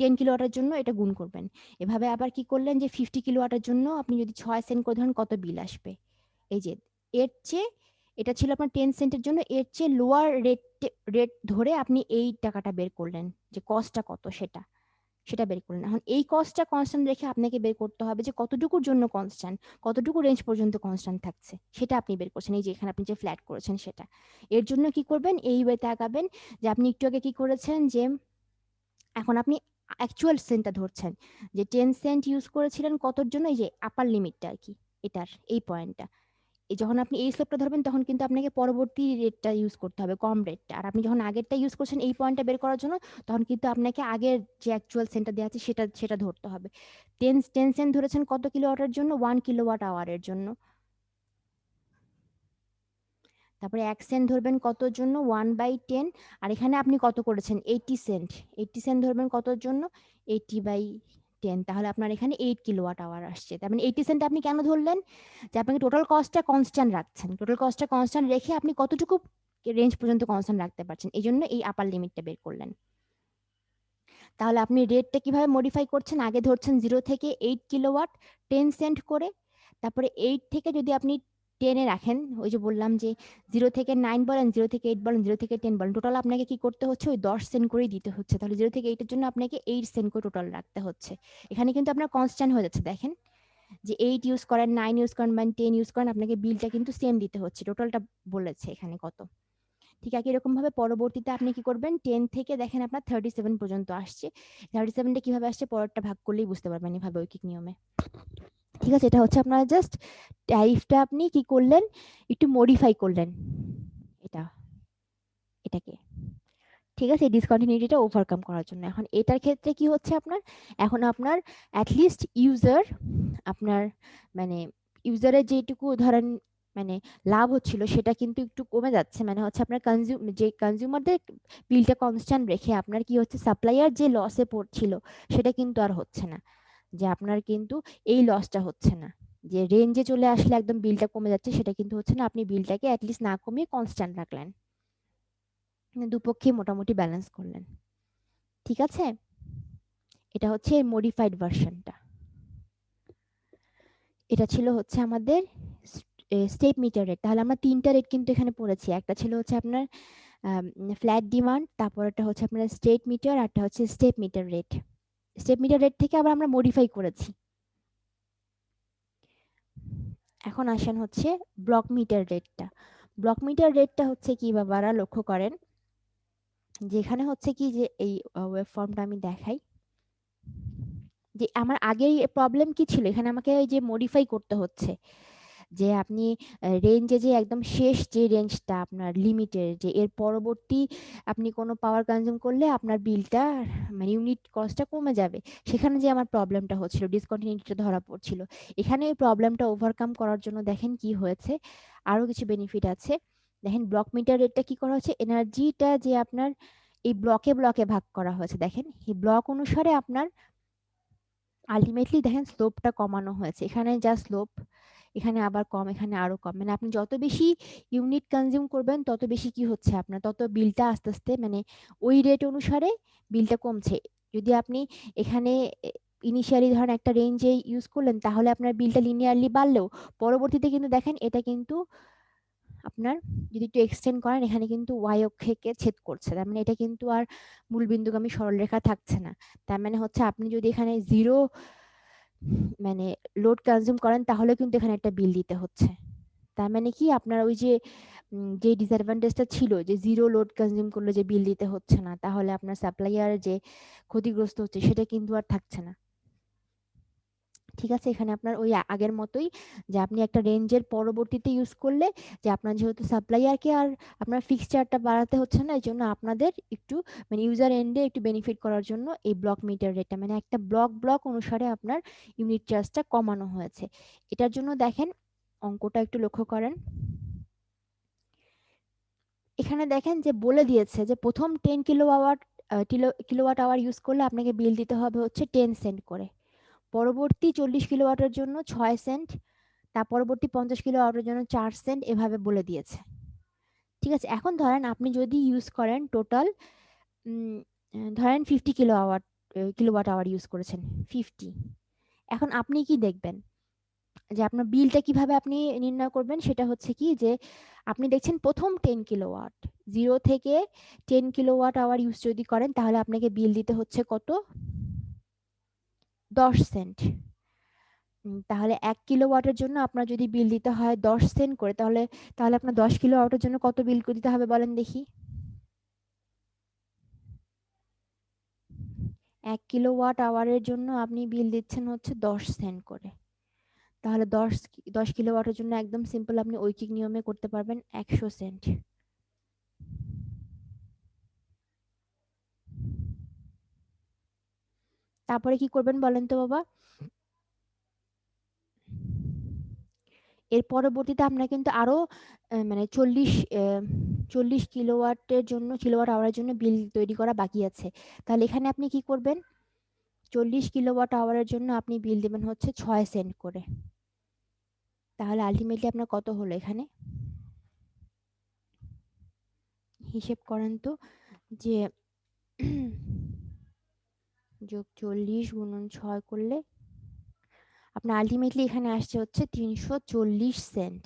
Speaker 1: 10 কিলোওয়াটের জন্য এটা গুণ করবেন। এভাবে আবার কি করলেন, যে 50 কিলোওয়াটের জন্য আপনি যদি 6 সেন্ট করে ধরেন, কত বিল আসবে। এই যে এর চেয়ে, এটা ছিল আপনার 10 সেন্টের জন্য, এর চেয়ে লোয়ার রেট ধরে আপনি এই টাকাটা বের করলেন, যে কস্টটা কত সেটা সেটা বের করলেন। এখন এই কস্টটা কনস্ট্যান্ট রেখে আপনাকে বের করতে হবে যে কতটুকুর জন্য কনস্ট্যান্ট, কতটুকু রেঞ্জ পর্যন্ত কনস্ট্যান্ট থাকছে, সেটা আপনি বের করছেন। এই যে এখানে আপনি যে ফ্ল্যাট করেছেন সেটা, এর জন্য কি করবেন, এই ওয়েতে আগাবেন, যে আপনি একটু আগে কি করেছেন, যে এখন আপনি অ্যাকচুয়াল সেন্টটা ধরছেন, যে 10 সেন্ট ইউজ করেছিলেন কতর জন্য, এই যে আপার লিমিটটা আর কি, এটার এই পয়েন্টটা। এই যখন আপনি এই স্লোপটা ধরবেন, তখন কিন্তু আপনাকে পরবর্তী রেটটা ইউজ করতে হবে, কম রেটটা। আর আপনি যখন আগেরটা ইউজ করছেন এই পয়েন্টটা বের করার জন্য, তখন কিন্তু আপনাকে আগের যে অ্যাকচুয়াল সেন্টটা দেওয়া আছে সেটা সেটা ধরতে হবে। 10 সেন্ট ধরেছেন কত কিলোওয়াটের জন্য, 1 কিলোওয়াট আওয়ারের জন্য। তারপরে 1 সেন্ট ধরবেন কতর জন্য, 1/10। আর এখানে আপনি কত করেছেন, 80 সেন্ট। 80 সেন্ট ধরবেন কতর জন্য, 80/10। তাহলে আপনার এখানে 8 কিলোওয়াট আওয়ার আসছে। তার মানে 80 সেন্ট আপনি কেন ধরলেন, যে আপনাকে টোটাল কস্টটা কনস্ট্যান্ট রাখছেন, টোটাল কস্টটা কনস্ট্যান্ট রেখে আপনি কতটুকু রেঞ্জ পর্যন্ত কনস্ট্যান্ট রাখতে পারছেন, এই জন্য এই আপার লিমিটটা বের করলেন। তাহলে আপনি রেটটা কিভাবে মডিফাই করছেন, আগে ধরছেন 0 থেকে 8 কিলোওয়াট 10 সেন্ট করে, তারপরে 8 থেকে যদি আপনি 10 এ রাখেন, ওই যে বললাম যে 0 থেকে 9 বলেন, 0 থেকে 8 বলেন, 0 থেকে 10 বলেন, টোটাল আপনাকে কি করতে হচ্ছে, ওই 10 সেন্ট করেই দিতে হচ্ছে। তাহলে 0 থেকে 8 এর জন্য আপনাকে 8 সেন্ট করে টোটাল রাখতে হচ্ছে। এখানে কিন্তু আপনার কনস্ট্যান্ট হয়ে যাচ্ছে, দেখেন, যে 8 ইউজ করেন, 9 ইউজ করেন বা 10 ইউজ করেন, আপনাকে বিলটা কিন্তু সেম দিতে হচ্ছে। টোটালটা বলেছে এখানে কত। ঠিক একই রকম ভাবে পরবর্তীতে আপনি কি করবেন, 10 থেকে দেখেন আপনার 37 পর্যন্ত আসছে। 37টা কিভাবে আসছে, পরেরটা ভাগ করলেই বুঝতে পারবেন এভাবে ঐকিক নিয়মে। ঠিক আছে, এটা হচ্ছে আপনার জাস্ট ট্যারিফটা আপনি কি করলেন, একটু মডিফাই করলেন এটা, এটাকে। ঠিক আছে, ডিসকন্টিনিউটিটা ওভারকাম করার জন্য। এখন এটার ক্ষেত্রে কি হচ্ছে আপনার, এখন আপনার অ্যাটলিস্ট ইউজার, আপনার মানে ইউজারের যেটুকু ধরেন মানে লাভ হচ্ছিল সেটা কিন্তু একটু কমে যাচ্ছে। মানে হচ্ছে আপনার যে কনজিউমারদের বিলটা কনস্ট্যান্ট রেখে আপনার কি হচ্ছে, সাপ্লাইয়ার যে লসে পড়ছিল সেটা কিন্তু আর হচ্ছে না, যে আপনার কিন্তু এই লসটা হচ্ছে না, যে রেঞ্জে চলে আসলে একদম বিলটা কমে যাচ্ছে সেটা কিন্তু হচ্ছে না। আপনি বিলটাকে অ্যাটলিস্ট না কমিয়ে কনস্ট্যান্ট রাখলেন, দুপক্ষে মোটামুটি ব্যালেন্স করলেন। ঠিক আছে, এটা হচ্ছে মডিফাইড ভার্সনটা। এটা ছিল হচ্ছে আমাদের স্টেপ মিটার রেট। তাহলে আমরা তিনটা রেট কিন্তু এখানে পড়েছি। একটা ছিল হচ্ছে আপনার ফ্ল্যাট ডিমান্ড, তারপর একটা হচ্ছে আপনার স্টেট মিটার, আর একটা হচ্ছে step metre rate. Step metre rate থেকে আবার আমরা মডিফাই করেছি। এখন আসেন হচ্ছে ব্লক মিটার রেটটা। ব্লক মিটার রেটটা হচ্ছে কি বাবারা, লক্ষ্য করেন যেখানে হচ্ছে কি যে এই ওয়েব ফর্মটা আমি দেখাই, যে আমার আগেই প্রবলেম কি ছিল, এখানে আমাকে এই যে মডিফাই করতে হচ্ছে, যে আপনি রেঞ্জে যে একদম শেষ যে রেঞ্জটা আপনার লিমিটের, যে এর পরবর্তী আপনি কোনো পাওয়ার কনজিউম করলে আপনার বিলটা মানে ইউনিট কস্টটা কমে যাবে, সেখানে যে আমার প্রবলেমটা হচ্ছিল, ডিসকন্টিনিউটিটা ধরা পড়ছিল। এখানে এই প্রবলেমটা ওভারকাম করার জন্য দেখেন কি হয়েছে, আরো কিছু বেনিফিট আছে। দেখেন ব্লক মিটার রেটটা কি করা হচ্ছে, এনার্জিটা যে আপনার এই ব্লকে ব্লকে ভাগ করা হয়েছে, দেখেন এই ব্লক অনুসারে আপনার আলটিমেটলি দেখেন স্লোপটা কমানো হয়েছে। এখানে যা স্লোপ, এখানে আবার কম, এখানে আরো কম, মানে আপনি যত বেশি ইউনিট কনজিউম করবেন তত বেশি কি হচ্ছে আপনার, তত বিলটা আস্তে আস্তে মানে ওই রেট অনুসারে বিলটা কমছে। যদি আপনি এখানে ইনিশিয়ালি ধরেন একটা রেঞ্জে ইউজ করলেন, তাহলে আপনার বিলটা লিনিয়ারলি বাড়লেও পরবর্তীতে কিন্তু দেখেন এটা কিন্তু আপনার যদি একটু এক্সটেন্ড করেন, এখানে কিন্তু ওয়াই অক্ষকে ছেদ করছে, তার মানে এটা কিন্তু আর মূল বিন্দুগামী সরলরেখা থাকছে না। তার মানে হচ্ছে আপনি যদি এখানে জিরো মানে লোড কনজিউম করেন, তাহলে কিন্তু এখানে একটা বিল দিতে হচ্ছে। তার মানে কি আপনার ওই যে যে ডিসঅ্যাডভান্টেজটা ছিল যে জিরো লোড কনজিউম করলে যে বিল দিতে হচ্ছে না, তাহলে আপনার সাপ্লাইয়ার যে ক্ষতিগ্রস্ত হচ্ছে সেটা কিন্তু আর থাকছে না। ঠিক আছে, এখানে আপনার ওই আগের মতোই, যে আপনি একটা রেঞ্জের পরবর্তীতে ইউজ করলে, যে আপনার যেহেতু সাপ্লাইয়ারকে আর আপনার ফিক্সড চার্জটা বাড়াতে হচ্ছে না, এই জন্য আপনাদের একটু মানে ইউজার এন্ডে একটু বেনিফিট করার জন্য এই ব্লক মিটার রেটটা মানে একটা ব্লক ব্লক অনুসারে আপনার ইউনিট চার্জটা কমানো হয়েছে। এটার জন্য দেখেন অঙ্কটা একটু লক্ষ্য করেন, এখানে দেখেন যে বলে দিয়েছে যে প্রথম 10 কিলোওয়াট কিলোওয়াট আওয়ার ইউজ করলে আপনাকে বিল দিতে হবে হচ্ছে 10 সেন্ট করে, পরবর্তী 40 কিলোওয়াটের জন্য 6 সেন্ট, তার পরবর্তী 50 কিলোওয়াটের জন্য 4 সেন্ট, এভাবে বলে দিয়েছে। ঠিক আছে, এখন ধরেন আপনি যদি ইউজ করেন টোটাল ধরেন 50 কিলোওয়াট আওয়ার ইউজ করেছেন, 50। এখন আপনি কি দেখবেন যে আপনার বিলটা কিভাবে আপনি নির্ণয় করবেন, সেটা হচ্ছে কি যে আপনি দেখছেন প্রথম 10 কিলোওয়াট, 0 থেকে 10 কিলোওয়াট আওয়ার ইউজ যদি করেন, তাহলে আপনাকে বিল দিতে হচ্ছে কত, 10 সেন্ট। তাহলে 1 কিলোওয়াটের জন্য আপনার যদি বিল দিতে হয় 10 সেন্ট করে, তাহলে তাহলে আপনার 10 কিলোওয়াটের জন্য কত বিল দিতে হবে বলেন দেখি। 1 কিলোওয়াট আওয়ারের জন্য আপনি বিল দিচ্ছেন হচ্ছে 10 সেন্ট করে, তাহলে 10 কিলোওয়াটের জন্য একদম সিম্পল আপনি ঐকিক নিয়মে করতে পারবেন 100 সেন্ট। তারপরে কি করবেন বলেন তো বাবা, এর পরবর্তীতে আপনার কিন্তু আরো মানে 40 কিলোওয়াটের জন্য, কিলোওয়াট আওয়ারের জন্য বিল তৈরি করা বাকি আছে। তাহলে এখানে আপনি কি করবেন, 40 কিলোওয়াট আওয়ারের জন্য আপনি বিল দেবেন হচ্ছে 6 সেন্ট করে। তাহলে আলটিমেটলি আপনার কত হলো এখানে, হিসেব করেন তো, যে যোগ 40 গুণন 6 করলে আপনার আলটিমেটলি এখানে আসছে হচ্ছে 340 সেন্ট,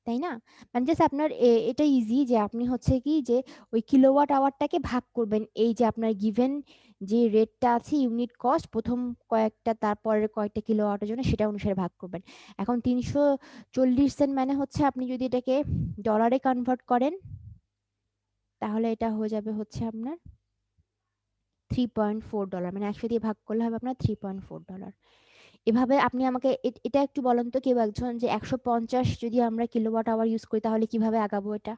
Speaker 1: তাই না? মানে জাস্ট আপনার এটা ইজি যে আপনি হচ্ছে কি যে ওই কিলোওয়াট আওয়ারটাকে ভাগ করবেন, এই যে আপনার গিভেন যে রেটটা আছে ইউনিট কস্ট প্রথম কয়েকটা, তারপরের কয়েকটা কিলোওয়াটের জন্য সেটা অনুসারে ভাগ করবেন। এখন 340 সেন্ট মানে হচ্ছে আপনি যদি এটাকে ডলারে কনভার্ট করেন, তাহলে এটা হয়ে যাবে হচ্ছে আপনার $3.4, মানে 100 দিয়ে ভাগ করলে হবে আপনার $3.4। এভাবে আপনি আমাকে এটা একটু বলেন তো কেউ একজন, যে 150 যদি আমরা কিলোওয়াট আওয়ার ইউজ করি তাহলে কিভাবে আগাবো এটা,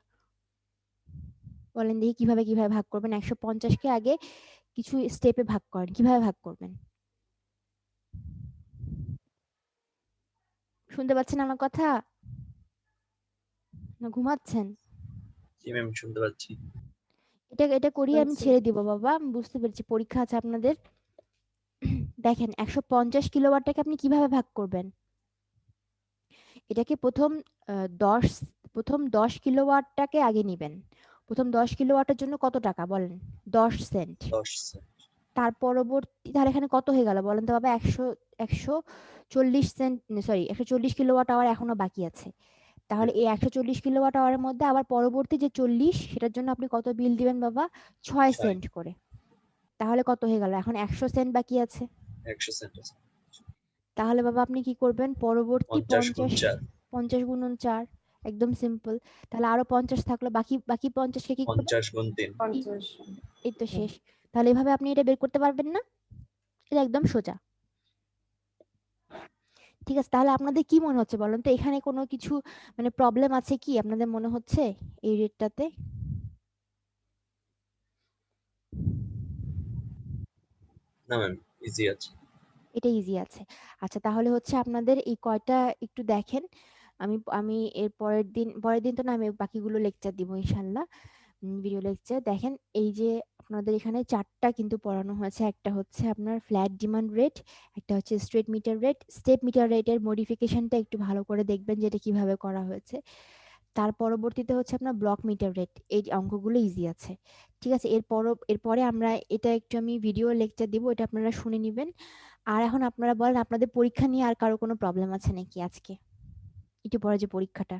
Speaker 1: বলেন দেখি কিভাবে কিভাবে ভাগ করবেন, 150কে আগে কিছু স্টেপে ভাগ করেন, কিভাবে ভাগ করবেন, শুনতে পাচ্ছেন আমার কথা না ঘুমাচ্ছেন?
Speaker 2: জি ম্যাম, শুনতে পাচ্ছি।
Speaker 1: এটা এটা করিয়ে আমি ছেড়ে দিব বাবা, আমি বুঝতে পেরেছি পরীক্ষা আছে আপনাদের। দেখেন 150 কিলোওয়াটটাকে আপনি কিভাবে ভাগ করবেন, এটাকে প্রথম 10 কিলোওয়াটটাকে আগে নিবেন, প্রথম 10 কিলোওয়াটের জন্য কত টাকা বলেন? 10 সেন্ট।
Speaker 2: 10 সেন্ট।
Speaker 1: তার পরবর্তী তাহলে এখানে কত হয়ে গেল বলেন তো বাবা? 140 সেন্ট, সরি 140 কিলোওয়াট আওয়ার এখনো বাকি আছে। তাহলে এই 140 কিলোওয়াট আওয়ারের মধ্যে আবার পরবর্তী যে 40, সেটার জন্য আপনি কত বিল দিবেন বাবা? 6
Speaker 2: 6
Speaker 1: সেন্ট করে। তাহলে কত হয়ে গেল? এখন 100 সেন্ট বাকি আছে।
Speaker 2: 100 সেন্ট আছে।
Speaker 1: তাহলে বাবা আপনি কি করবেন? পরবর্তী
Speaker 2: 50 গুণ 4।
Speaker 1: 50 গুণন 4, একদম সিম্পল। তাহলে আরো 50 থাকলো, বাকি 50 কে কি করবেন?
Speaker 2: 50 গুণ 3।
Speaker 3: 50
Speaker 1: এই তো শেষ। তাহলে এভাবে আপনি এটা বের করতে পারবেন না? এটা একদম সোজা। ঠিক আছে, তাহলে আপনাদের কি মনে হচ্ছে বলেন তো? এখানে কোনো কিছু মানে প্রবলেম আছে কি আপনাদের মনে হচ্ছে এই রেটটাতে?
Speaker 2: না ম্যাম, ইজি আছে।
Speaker 1: এটা ইজি আছে। আচ্ছা, তাহলে হচ্ছে আপনাদের এই কয়টা একটু দেখেন। আমি আমি এর পরের দিন তো না, আমি বাকিগুলো লেকচার দিব ইনশাল্লাহ, ভিডিও লেকচার। দেখেন এই যে আপনাদের এখানে 4টা কিন্তু পড়ানো হয়েছে। একটা হচ্ছে আপনার ফ্ল্যাট ডিমান্ড রেট, একটা হচ্ছে straight metre rate. Step metre রেটের মডিফিকেশনটা একটু ভালো করে দেখবেন যে এটা কিভাবে করা হয়েছে। তার পরবর্তীতে হচ্ছে আপনার ব্লক মিটার রেট। এই অঙ্কগুলো ইজি আছে। ঠিক আছে, এরপরে আমরা এটা একটু আমি ভিডিও লেকচার দিব, এটা আপনারা শুনে নিবেন। আর এখন আপনারা বলেন আপনাদের পরীক্ষা নিয়ে আর কারো কোনো প্রবলেম আছে নাকি আজকে, একটু পরে যে পরীক্ষাটা?